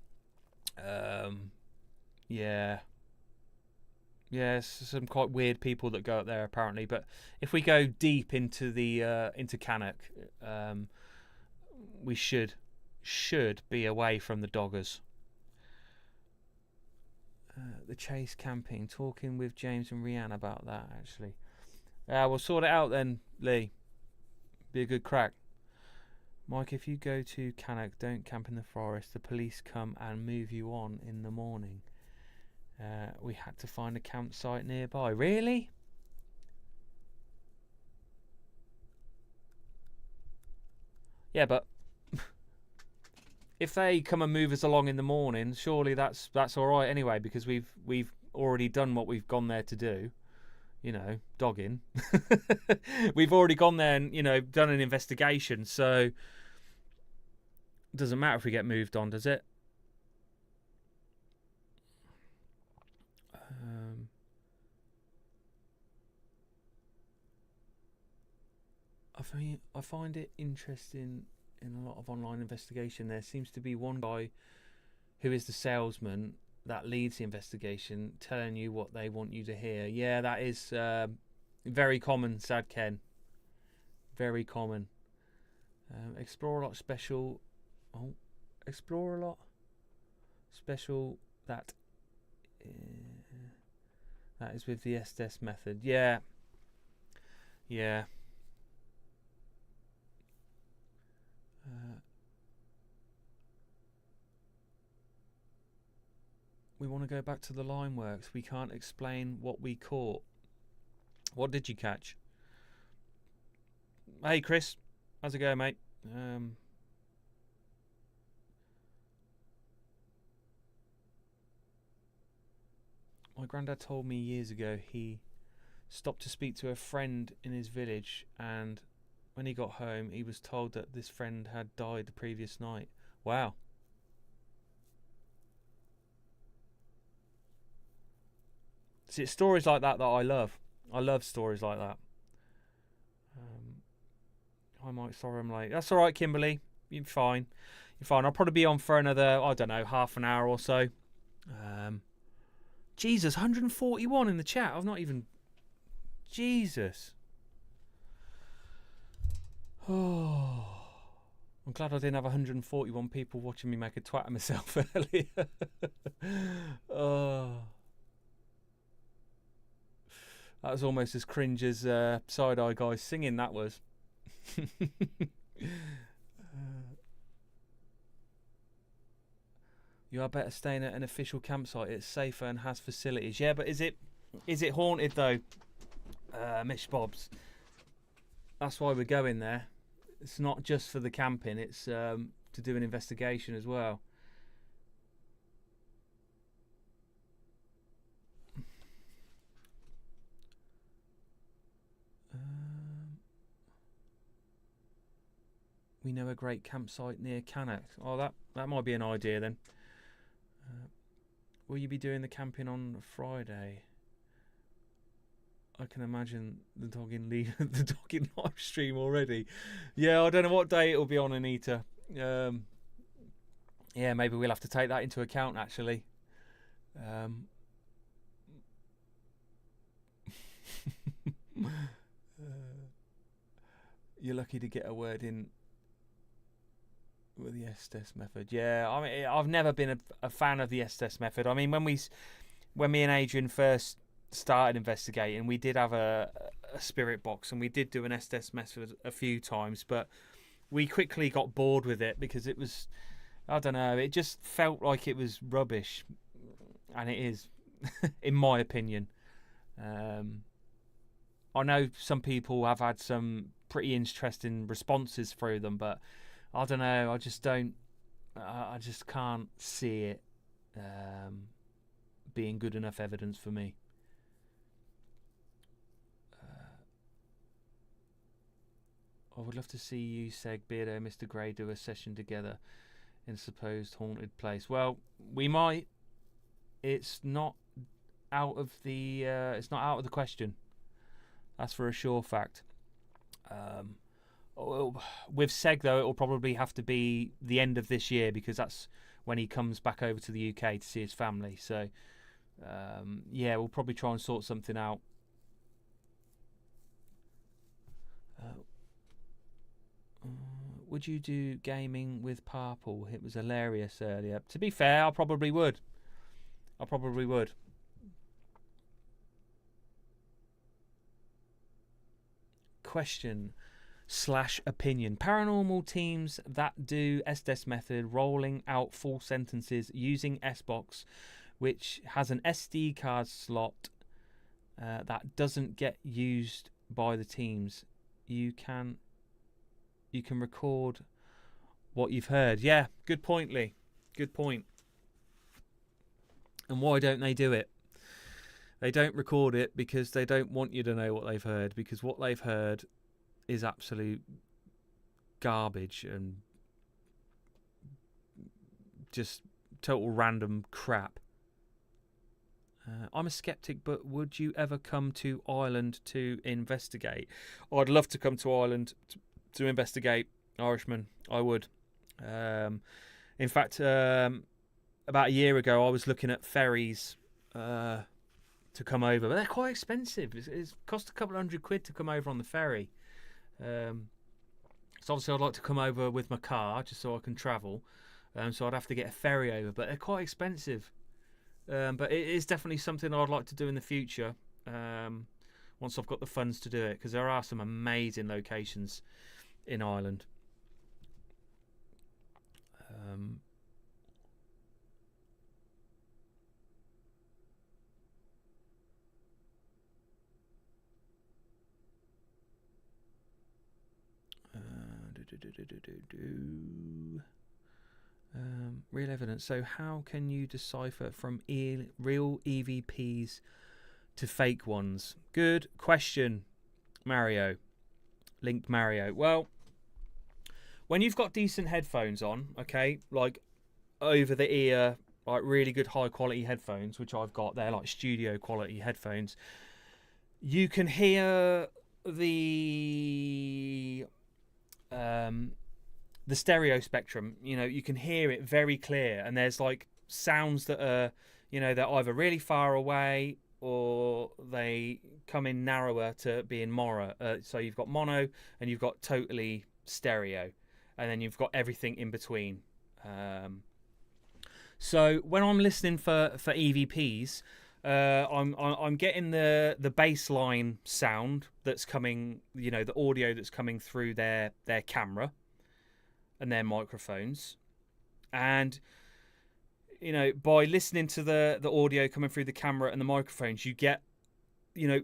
Yeah, some quite weird people that go up there apparently. But if we go deep into the into Cannock, we should be away from the doggers. The Chase camping, talking with James and Rianne about that actually. We'll sort it out then, Lee. Be a good crack. Mike, if you go to Cannock, don't camp in the forest. The police come and move you on in the morning. We had to find a campsite nearby. Really? Yeah, but if they come and move us along in the morning, surely that's all right anyway, because we've already done what we've gone there to do. You know, dogging. We've already gone there and, you know, done an investigation, so it doesn't matter if we get moved on, does it? I find it interesting in a lot of online investigation. There seems to be one guy who is the salesman that leads the investigation, telling you what they want you to hear. Yeah, that is very common, Sad Ken. Very common. Explore a lot special. Oh, explore a lot special. That is with the SDS method. Yeah. We want to go back to the line works. We can't explain what we caught. What did you catch? Hey Chris, how's it going, mate? My granddad told me years ago he stopped to speak to a friend in his village, and when he got home he was told that this friend had died the previous night. Wow. See, it's stories like that I love. I love stories like that. I might sorry I'm late. That's all right, Kimberly. You're fine. Fine, I'll probably be on for another, I don't know, half an hour or so. Jesus, 141 in the chat. I've not even... Jesus. Oh, I'm glad I didn't have 141 people watching me make a twat of myself earlier. Oh, that was almost as cringe as Side Eye Guys singing. That was. You are better staying at an official campsite. It's safer and has facilities. Yeah, but is it haunted though, Mish Bobs? That's why we're going there. It's not just for the camping. It's to do an investigation as well. We know a great campsite near Cannock. Oh, that might be an idea then. Will you be doing the camping on Friday? I can imagine the dog in live stream already. Yeah, I don't know what day it'll be on, Anita. Yeah, maybe we'll have to take that into account actually. You're lucky to get a word in with the S-test method. Yeah, I mean, I've never been a fan of the S-test method. I mean, when me and Adrian first started investigating, we did have a spirit box and we did do an S-test method a few times, but we quickly got bored with it because it was, I don't know, it just felt like it was rubbish, and it is, in my opinion. I know some people have had some pretty interesting responses through them, but I don't know. I just don't. I just can't see it being good enough evidence for me. I would love to see you, Seg, Beardo, Mr. Grey do a session together in a supposed haunted place. Well, we might. It's not out of the. It's not out of the question. That's for a sure fact. With Seg though, it will probably have to be the end of this year because that's when he comes back over to the UK to see his family. So yeah, we'll probably try and sort something out. Would you do gaming with Purple? It was hilarious earlier. To be fair, I probably would. Question / opinion. Paranormal teams that do S-test method rolling out full sentences using S-box, which has an SD card slot that doesn't get used by the teams. You can record what you've heard. Yeah, good point, Lee. Good point. And why don't they do it? They don't record it because they don't want you to know what they've heard, because what they've heard is absolute garbage and just total random crap. I'm a skeptic, but would you ever come to Ireland to investigate? I'd love to come to Ireland to investigate, Irishman. I would. In fact, about a year ago, I was looking at ferries to come over, but they're quite expensive. It's cost a couple of £100 to come over on the ferry. So obviously I'd like to come over with my car just so I can travel. So I'd have to get a ferry over, but they're quite expensive. But it is definitely something I'd like to do in the future once I've got the funds to do it, because there are some amazing locations in Ireland. Real evidence. So how can you decipher from real EVPs to fake ones? Good question, Mario. Linked Mario. Well, when you've got decent headphones on, okay, like over the ear, like really good high quality headphones, which I've got, they're like studio quality headphones, you can hear the the stereo spectrum, you can hear it very clear, and there's like sounds that are, they're either really far away or they come in narrower to being mono. So you've got mono and you've got totally stereo, and then you've got everything in between. So when I'm listening for EVPs, I'm getting the baseline sound that's coming, the audio that's coming through their camera and their microphones, and by listening to the audio coming through the camera and the microphones, you get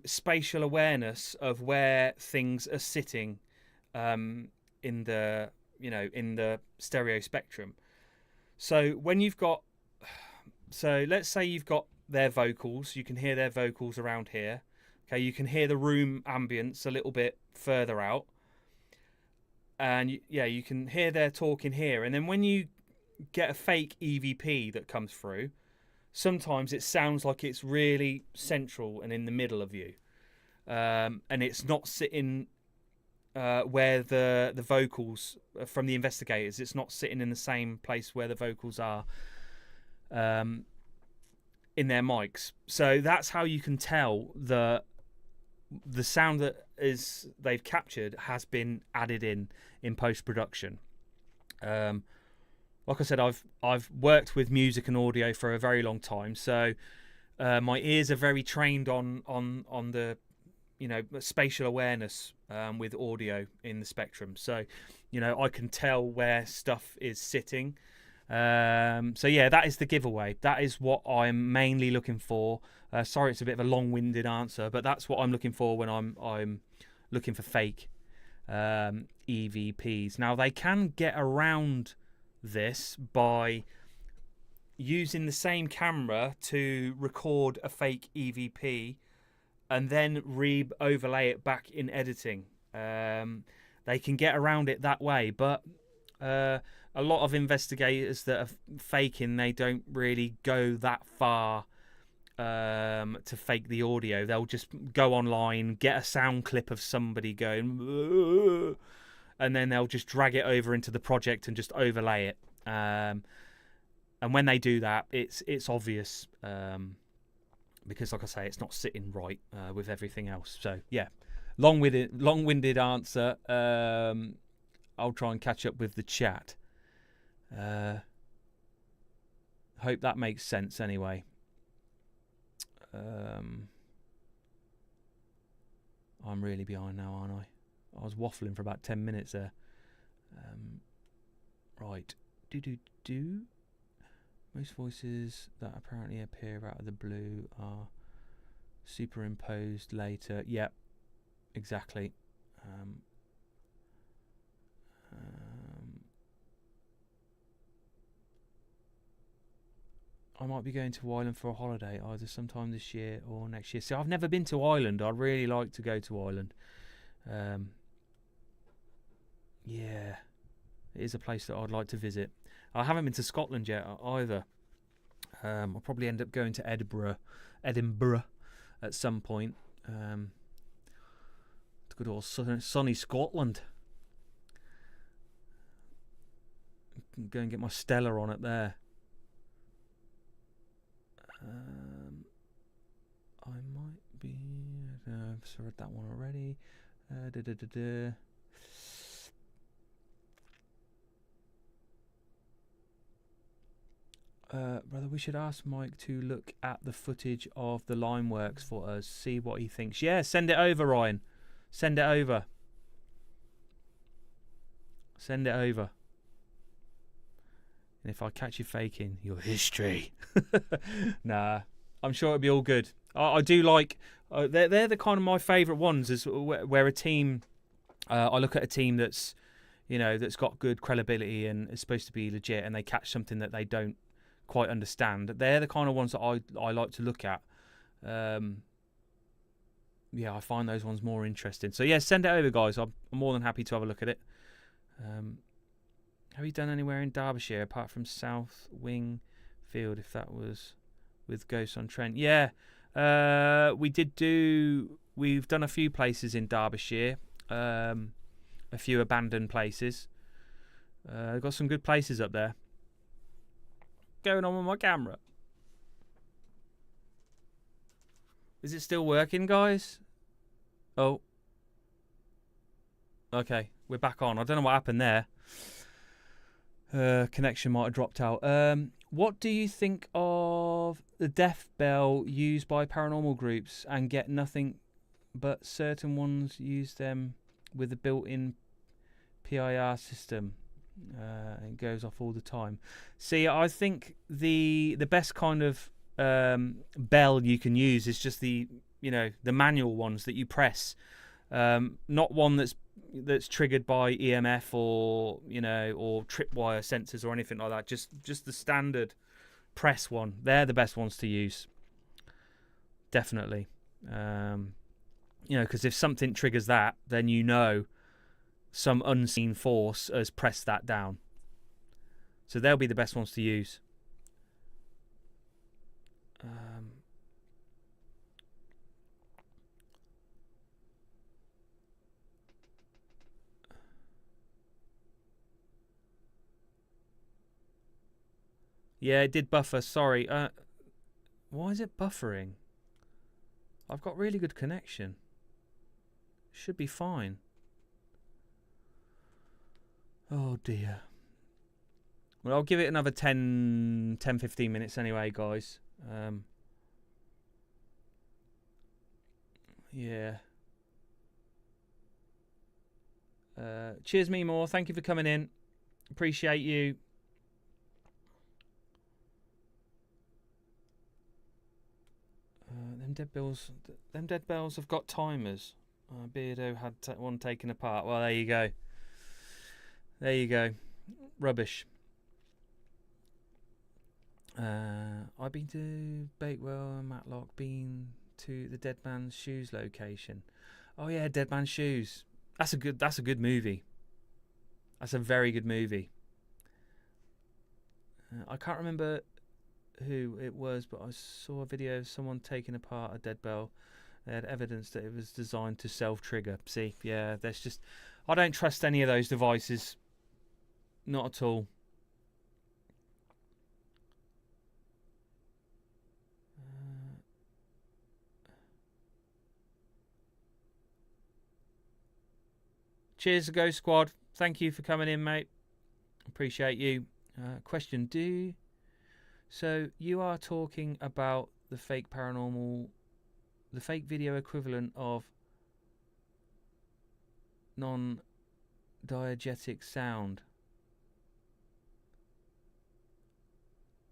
spatial awareness of where things are sitting in the stereo spectrum. So when let's say you've got their vocals, you can hear their vocals around here. Okay, you can hear the room ambience a little bit further out, and you can hear their talking here. And then when you get a fake EVP that comes through, sometimes it sounds like it's really central and in the middle of you, and it's not sitting where the vocals from the investigators. It's not sitting in the same place where the vocals are in their mics. So that's how you can tell the sound that they've captured has been added in post-production. Like I said, I've worked with music and audio for a very long time, so my ears are very trained on the spatial awareness with audio in the spectrum. So I can tell where stuff is sitting. So yeah, that is the giveaway. That is what I'm mainly looking for. Sorry, it's a bit of a long-winded answer, but that's what I'm looking for when I'm looking for fake EVPs. Now, they can get around this by using the same camera to record a fake EVP and then overlay it back in editing. They can get around it that way, but a lot of investigators that are faking, they don't really go that far to fake the audio. They'll just go online, get a sound clip of somebody going, "Ugh," and then they'll just drag it over into the project and just overlay it. And when they do that, it's obvious, because, like I say, it's not sitting right with everything else. So yeah, long-winded answer. I'll try and catch up with the chat. Hope that makes sense anyway. I'm really behind now, aren't I? I was waffling for about 10 minutes there. Right. Most voices that apparently appear out of the blue are superimposed later. Yep, exactly. I might be going to Ireland for a holiday either sometime this year or next year. See, I've never been to Ireland. I'd really like to go to Ireland. Yeah, it is a place that I'd like to visit. I haven't been to Scotland yet either. I'll probably end up going to Edinburgh at some point. It's good old sunny Scotland. Go and get my Stella on it there. I might be. I've read that one already. Brother, we should ask Mike to look at the footage of the line works for us, see what he thinks. Yeah, send it over, Ryan. Send it over. Send it over. And if I catch you faking, your history. Nah, I'm sure it'll be all good. I do like. They're the kind of my favourite ones. Is where a team. I look at a team that's, that's got good credibility and is supposed to be legit, and they catch something that they don't quite understand. They're the kind of ones that I like to look at. Yeah, I find those ones more interesting. So yeah, send it over, guys. I'm more than happy to have a look at it. Have you done anywhere in Derbyshire apart from South Wingfield, if that was with Ghosts on Trent? Yeah, we've done a few places in Derbyshire, a few abandoned places. I've got some good places up there. Going on with my camera. Is it still working, guys? Oh. Okay, we're back on. I don't know what happened there. Connection might have dropped out. What do you think of the death bell used by paranormal groups and get nothing, but certain ones use them with a built-in PIR system? It goes off all the time. See, I think the best kind of bell you can use is just the manual ones that you press, not one that's triggered by EMF or tripwire sensors or anything like that. Just the standard press one. They're the best ones to use. Definitely. Because if something triggers that, then some unseen force has pressed that down. So they'll be the best ones to use. Yeah, it did buffer. Sorry. Why is it buffering? I've got really good connection. Should be fine. Oh dear. Well, I'll give it another 10, 15 minutes anyway, guys. Yeah. Cheers, me more. Thank you for coming in. Appreciate you. Them dead bells have got timers. Beardo had one taken apart. Well, there you go. There you go. Rubbish. I've been to Bakewell and Matlock. Been to the Dead Man's Shoes location. Oh yeah, Dead Man's Shoes. That's a good movie. That's a very good movie. I can't remember who it was, but I saw a video of someone taking apart a dead bell. They had evidence that it was designed to self-trigger. See, yeah, I don't trust any of those devices. Not at all. Cheers, Ghost Squad. Thank you for coming in, mate. Appreciate you. Question: So you are talking about the fake paranormal, the fake video equivalent of non-diegetic sound.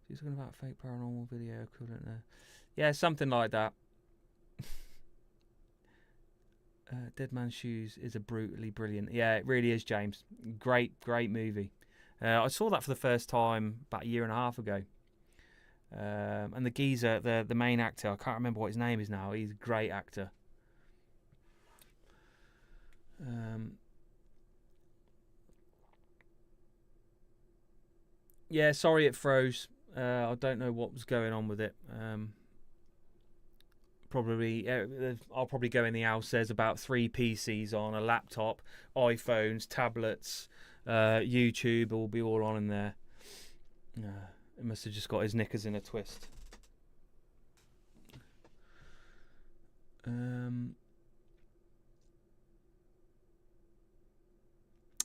So you're talking about fake paranormal video equivalent there. Yeah, something like that. Dead Man's Shoes is a brutally brilliant. Yeah, it really is, James. Great movie. I saw that for the first time about a year and a half ago. And the geezer, the main actor, I can't remember what his name is now. He's a great actor. Yeah, sorry it froze. I don't know what was going on with it. I'll probably go in the house. There's about 3 PCs on, a laptop, iPhones, tablets, YouTube will be all on in there. It must have just got his knickers in a twist.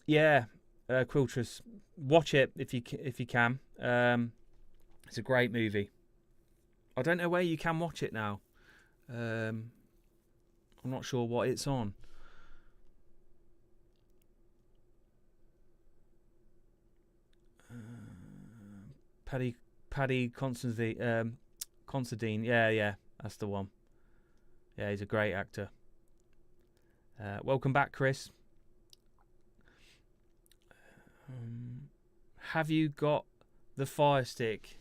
Yeah, Quiltress, watch it if you can. It's a great movie. I don't know where you can watch it now. I'm not sure what it's on. Paddy Considine. Yeah, that's the one. Yeah, he's a great actor. Welcome back, Chris. Have you got the Fire Stick?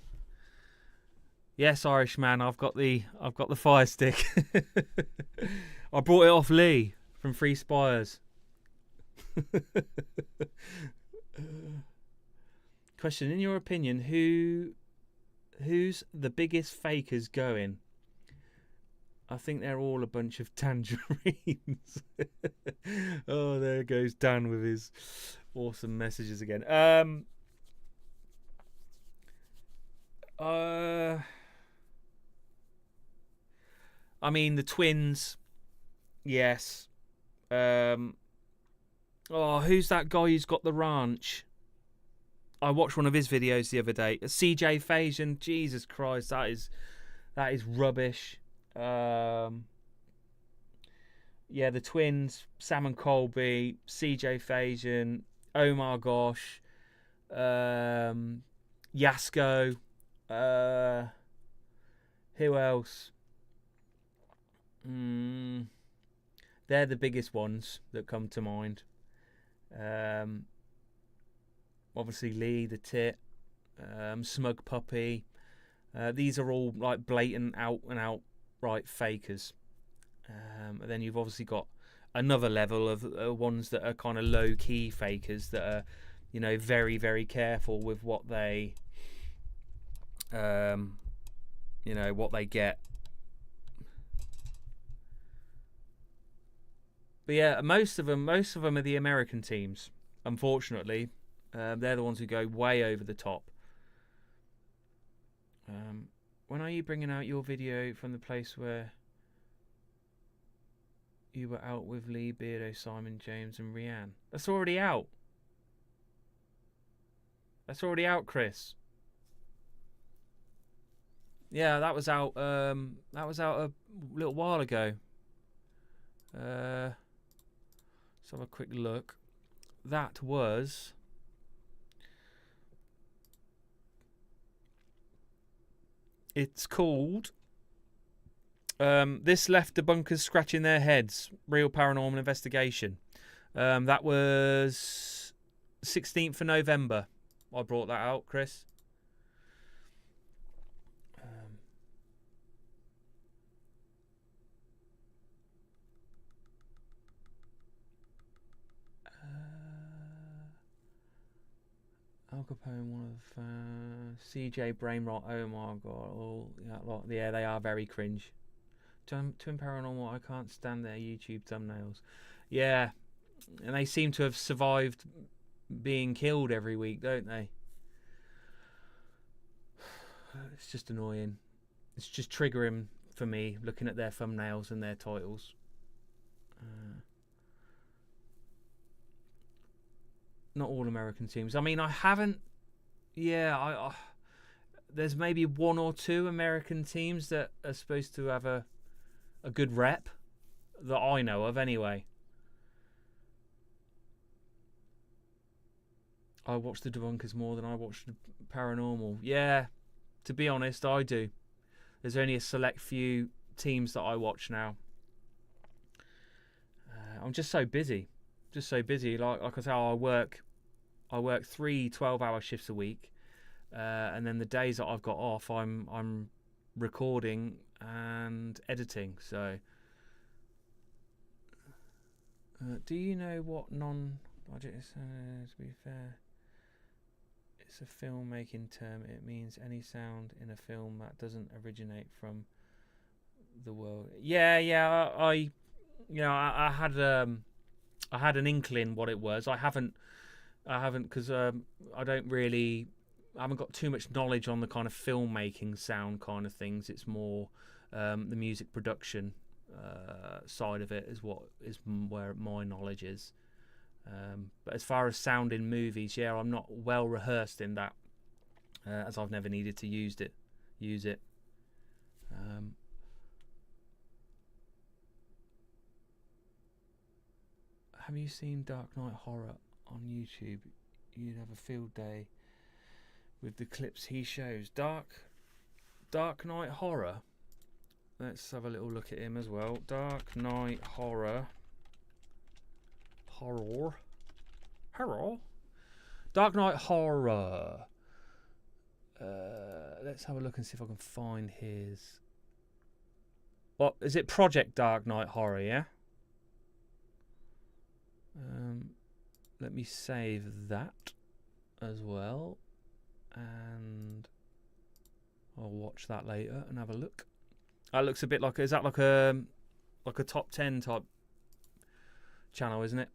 Yes, Irishman, I've got the Fire Stick. I brought it off Lee from Free Spires. Question: in your opinion, who's the biggest fakers going? I think they're all a bunch of tangerines. Oh, there goes Dan with his awesome messages again. I mean, the twins, yes. Oh, who's that guy who's got the ranch? I watched one of his videos the other day. CJ Fasion. Jesus Christ, that is rubbish. Yeah, the twins, Sam and Colby, CJ Fasion, Omar Gosh, Yasko. Who else? They're the biggest ones that come to mind. Obviously Lee the Tit, Smug Puppy. These are all like blatant out and out right fakers. And then you've obviously got another level of ones that are kind of low key fakers that are, you know, very very careful with what they, you know, what they get. But yeah, most of them are the American teams. Unfortunately, they're the ones who go way over the top. When are you bringing out your video from the place where you were out with Lee, Beardo, Simon, James, and Rianne? That's already out. That's already out, Chris. Yeah, that was out. That was out a little while ago. Let's have a quick look. That was. It's called. This left debunkers scratching their heads. Real paranormal investigation. That was 16th of November. I brought that out, Chris. Al Capone, one of CJ Brainrot. Oh my god! Yeah, they are very cringe. Twin Paranormal. I can't stand their YouTube thumbnails. Yeah, and they seem to have survived being killed every week, don't they? It's just annoying. It's just triggering for me looking at their thumbnails and their titles. Not all American teams. I mean, I haven't. Yeah, I there's maybe one or two American teams that are supposed to have a good rep that I know of, anyway. I watch the debunkers more than I watch the paranormal. Yeah, to be honest, I do. There's only a select few teams that I watch now. I'm just so busy. Like I say, I work 3 12-hour shifts a week, and then the days that I've got off, I'm recording and editing. So, do you know what non-budget is? To be fair, it's a filmmaking term. It means any sound in a film that doesn't originate from the world. Yeah. I had an inkling what it was. I haven't because I haven't got too much knowledge on the kind of filmmaking sound kind of things. It's more the music production side of it is where my knowledge is. But as far as sound in movies, yeah, I'm not well rehearsed in that, as I've never needed to use it. Have you seen Dark Knight Horror on YouTube? You'd have a field day with the clips he shows. Dark Knight Horror. Let's have a little look at him as well. Dark Knight Horror. Dark Knight Horror. Let's have a look and see if I can find his. What is it? Project Dark Knight Horror, yeah. Let me save that as well, and I'll watch that later and have a look. That looks a bit like, is that like a top 10 type channel, isn't it?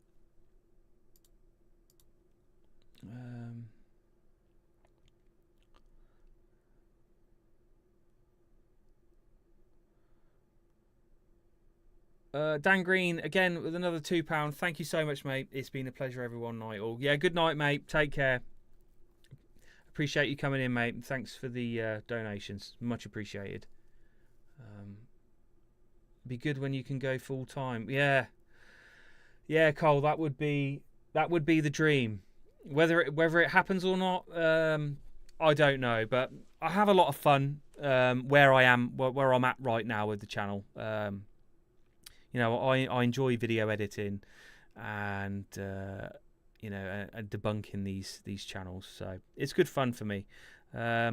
Dan Green again with another £2. Thank you so much, mate. It's been a pleasure, everyone. Night all. Yeah, good night, mate. Take care. Appreciate you coming in, mate. Thanks for the donations. Much appreciated. Be good when you can go full time. Yeah, Cole. That would be the dream. Whether it happens or not, I don't know. But I have a lot of fun where I'm at right now with the channel. You know, I enjoy video editing and and debunking these channels. So it's good fun for me. I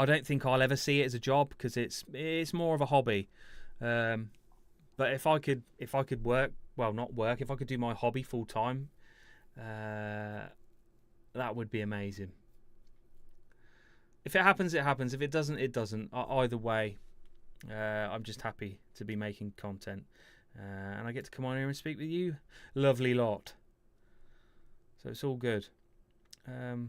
don't think I'll ever see it as a job because it's more of a hobby. But if I could work, well, not work, if I could do my hobby full time, that would be amazing. If it happens, it happens. If it doesn't, it doesn't. Either way, I'm just happy to be making content, and I get to come on here and speak with you, lovely lot. So it's all good. To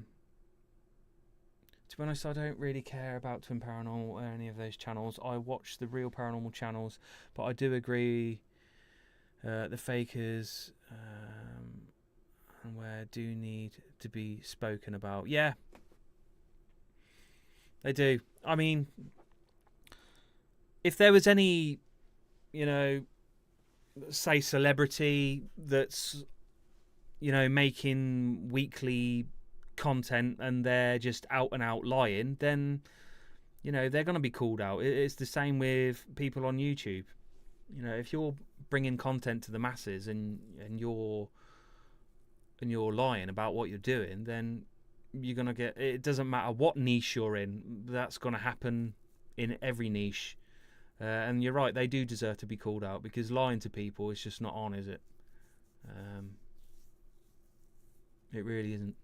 be honest, I don't really care about Twin Paranormal or any of those channels. I watch the real paranormal channels, but I do agree the fakers and where do need to be spoken about. Yeah, they do. I mean, if there was any, say celebrity that's, making weekly content and they're just out and out lying, then they're going to be called out. It's the same with people on YouTube. If you're bringing content to the masses and you're lying about what you're doing, then you're going to get, it doesn't matter what niche you're in, that's going to happen in every niche. And you're right, they do deserve to be called out because lying to people is just not on, is it? It really isn't.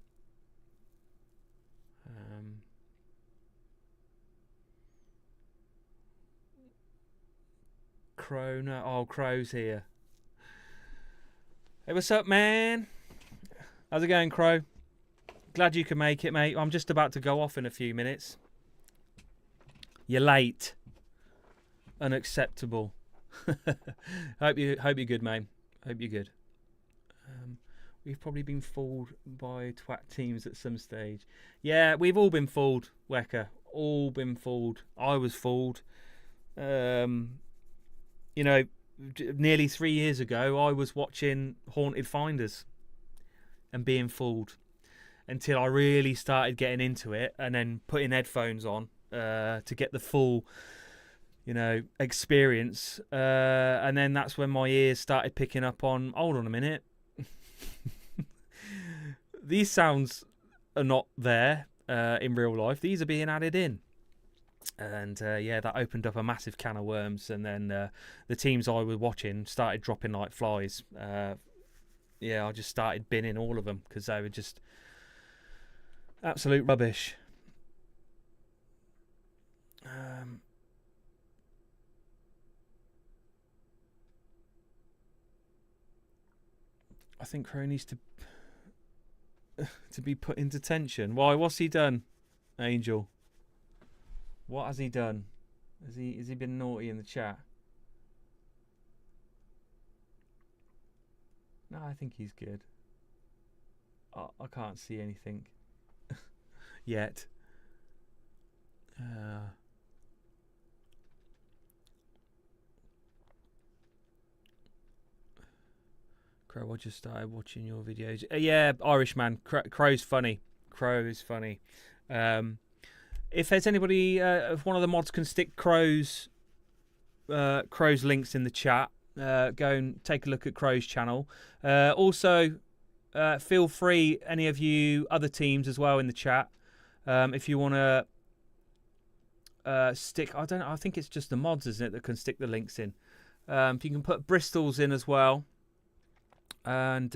Crow, no. Oh, Crow's here. Hey, what's up, man? How's it going, Crow? Glad you can make it, mate. I'm just about to go off in a few minutes. You're late. Unacceptable. Hope you're good, mate. Hope you're good. We've probably been fooled by twat teams at some stage. Yeah, we've all been fooled, Weka. All been fooled. I was fooled. Nearly 3 years ago, I was watching Haunted Finders and being fooled until I really started getting into it and then putting headphones on to get the full, experience. And then that's when my ears started picking up on, hold on a minute. These sounds are not there in real life. These are being added in. And that opened up a massive can of worms. And then the teams I was watching started dropping like flies. I just started binning all of them because they were just absolute rubbish. I think Crow needs to be put into detention. Why? What's he done, Angel? What has he done? Has he been naughty in the chat? No, I think he's good. I can't see anything yet. Crow, I just started watching your videos. Yeah, Irishman. Crow's funny. Crow is funny. If there's anybody, if one of the mods can stick Crow's links in the chat, go and take a look at Crow's channel. Also, feel free, any of you other teams as well in the chat, if you want to stick. I think it's just the mods, isn't it, that can stick the links in. If you can put Bristol's in as well. And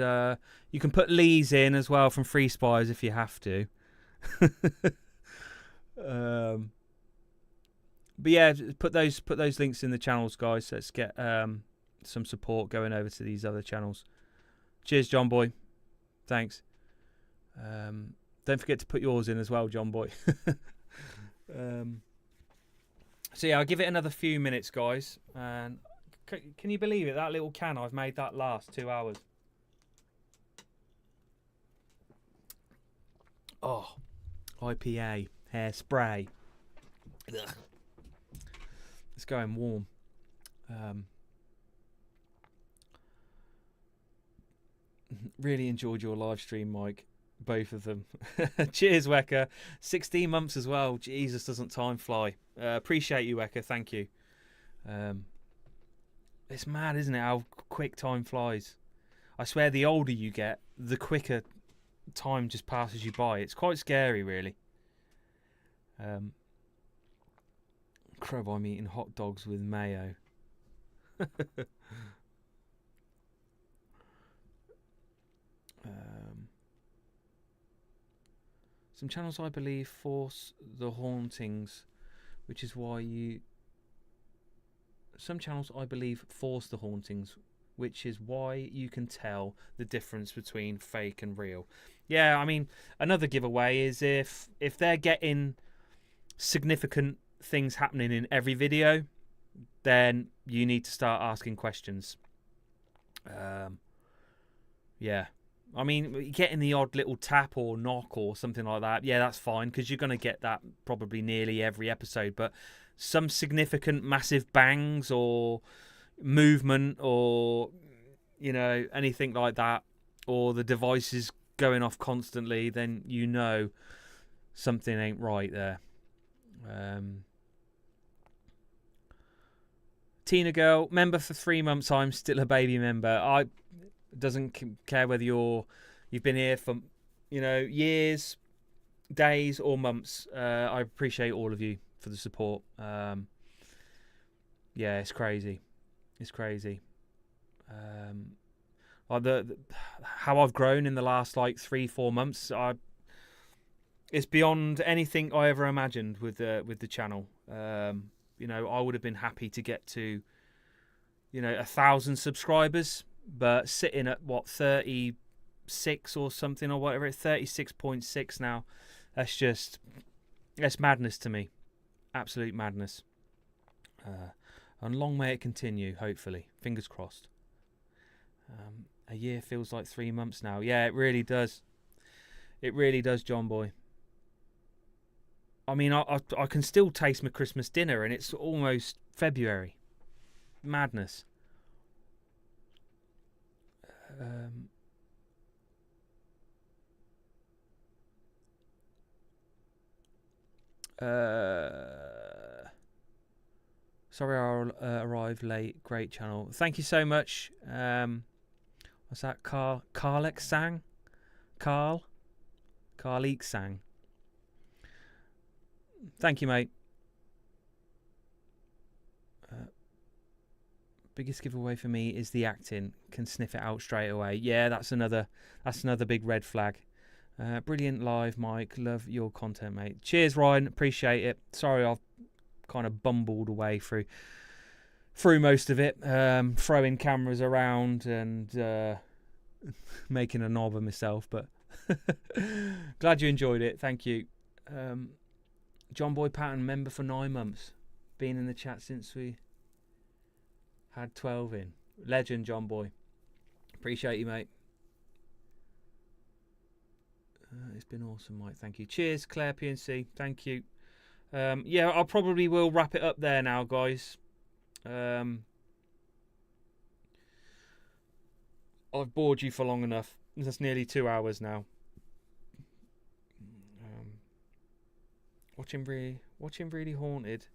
you can put Lee's in as well from Free Spies if you have to. But yeah, put those links in the channels, guys. Let's get some support going over to these other channels. Cheers, John Boy. Thanks. Don't forget to put yours in as well, John Boy. So yeah, I'll give it another few minutes, guys. And can you believe it? That little can, I've made that last 2 hours. Oh, IPA hairspray. Ugh. It's going warm. Really enjoyed your live stream, Mike. Both of them. Cheers, Weka. 16 months as well. Jesus, doesn't time fly. Appreciate you, Weka. Thank you. It's mad, isn't it, how quick time flies. I swear the older you get, the quicker time just passes you by. It's quite scary, really. Crow, I'm eating hot dogs with mayo. Some channels, I believe, force the hauntings, which is why you... Some channels, I believe, force the hauntings, which is why you can tell the difference between fake and real. Yeah, I mean, another giveaway is if they're getting significant things happening in every video, then you need to start asking questions. Yeah. I mean, getting the odd little tap or knock or something like that, yeah, that's fine, because you're going to get that probably nearly every episode. But some significant massive bangs or movement or, you know, anything like that, or the devices going off constantly, then you know something ain't right there. Tina Girl, member for 3 months. I'm still a baby member. I doesn't care whether you've been here for, you know, years, days or months. I appreciate all of you for the support. Yeah, it's crazy. It's crazy. How I've grown in the last like 3-4 months. It's beyond anything I ever imagined with the channel. You know, I would have been happy to get to, you know, 1,000 subscribers. But sitting at what, 36 or something or whatever, 36.6 now. That's madness to me. Absolute madness. And long may it continue, hopefully. Fingers crossed. A year feels like 3 months now. Yeah, it really does. It really does, John Boy. I mean, I can still taste my Christmas dinner and it's almost February. Madness. Sorry I arrived late. Great channel. Thank you so much. What's that? Carlex Sang? Carleek Sang. Thank you, mate. Biggest giveaway for me is the acting. Can sniff it out straight away. Yeah, that's another big red flag. Brilliant live, Mike. Love your content, mate. Cheers, Ryan. Appreciate it. Sorry, I've kind of bumbled away through most of it, throwing cameras around and making a knob of myself. But glad you enjoyed it. Thank you. John Boy Patton, member for 9 months. Been in the chat since we had 12 in. Legend, John Boy. Appreciate you, mate. It's been awesome, Mike. Thank you. Cheers, Claire PNC. Thank you. Yeah, I probably will wrap it up there now, guys. I've bored you for long enough. That's nearly 2 hours now. Watching really haunted.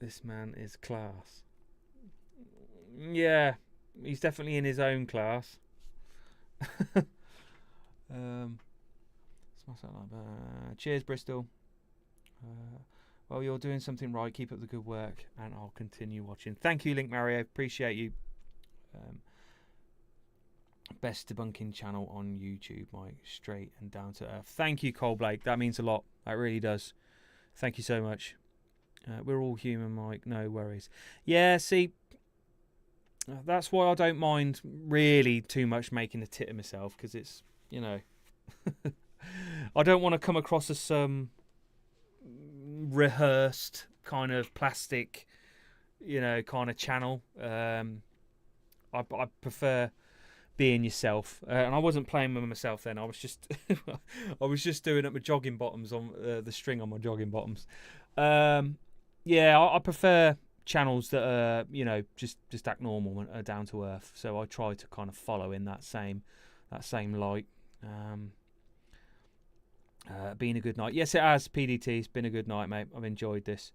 This man is class. Yeah, he's definitely in his own class. Cheers, Bristol. Well, you're doing something right. Keep up the good work, and I'll continue watching. Thank you, Link Mario. Appreciate you. Best debunking channel on YouTube, Mike. Straight and down to earth. Thank you, Cole Blake. That means a lot. That really does. Thank you so much. We're all human, Mike. No worries. Yeah, see, that's why I don't mind really too much making a tit of myself, because it's, you know, I don't want to come across as some rehearsed kind of plastic, you know, kind of channel. I prefer being yourself, and I wasn't playing with myself then. I was just I was just doing up my jogging bottoms on the string on my jogging bottoms. Yeah, I prefer channels that are, you know, just act normal and are down to earth. So I try to kind of follow in that same light. Been a good night. Yes, it has. PDT. It's been a good night, mate. I've enjoyed this.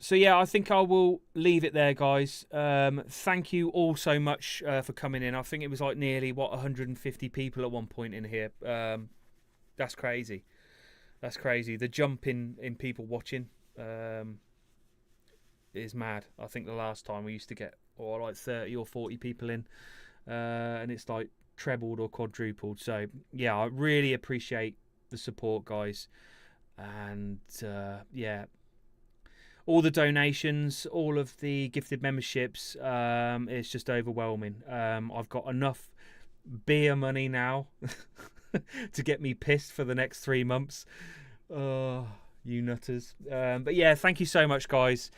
So yeah, I think I will leave it there, guys. Thank you all so much for coming in. I think it was like nearly 150 people at one point in here. That's crazy. That's crazy. The jump in people watching is mad. I think the last time we used to get like 30 or 40 people in, and it's like trebled or quadrupled. So yeah, I really appreciate the support, guys. And yeah, all the donations, all of the gifted memberships, it's just overwhelming. I've got enough beer money now to get me pissed for the next 3 months. Oh, you nutters. But yeah, thank you so much, guys.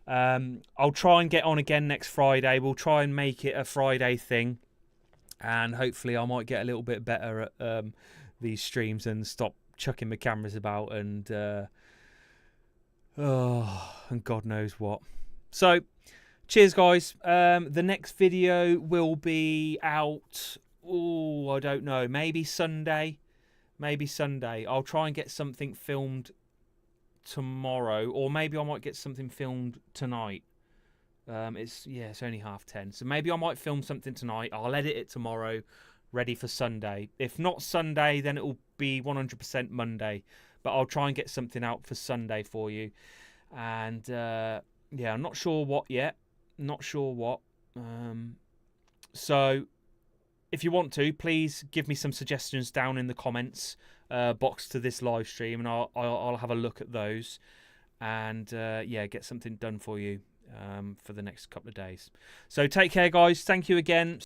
I'll try and get on again next Friday. We'll try and make it a Friday thing. And hopefully I might get a little bit better at these streams and stop chucking my cameras about and God knows what. So cheers, guys. The next video will be out, I don't know, maybe Sunday. I'll try and get something filmed tomorrow, or maybe I might get something filmed tonight. It's only 10:30, so maybe I might film something tonight. I'll edit it tomorrow, ready for Sunday. If not Sunday, then it will be 100% Monday. But I'll try and get something out for Sunday for you. And yeah, I'm not sure what yet. Not sure what. So if you want to, please give me some suggestions down in the comments box to this live stream, and I'll have a look at those. And yeah, get something done for you for the next couple of days. So take care, guys. Thank you again.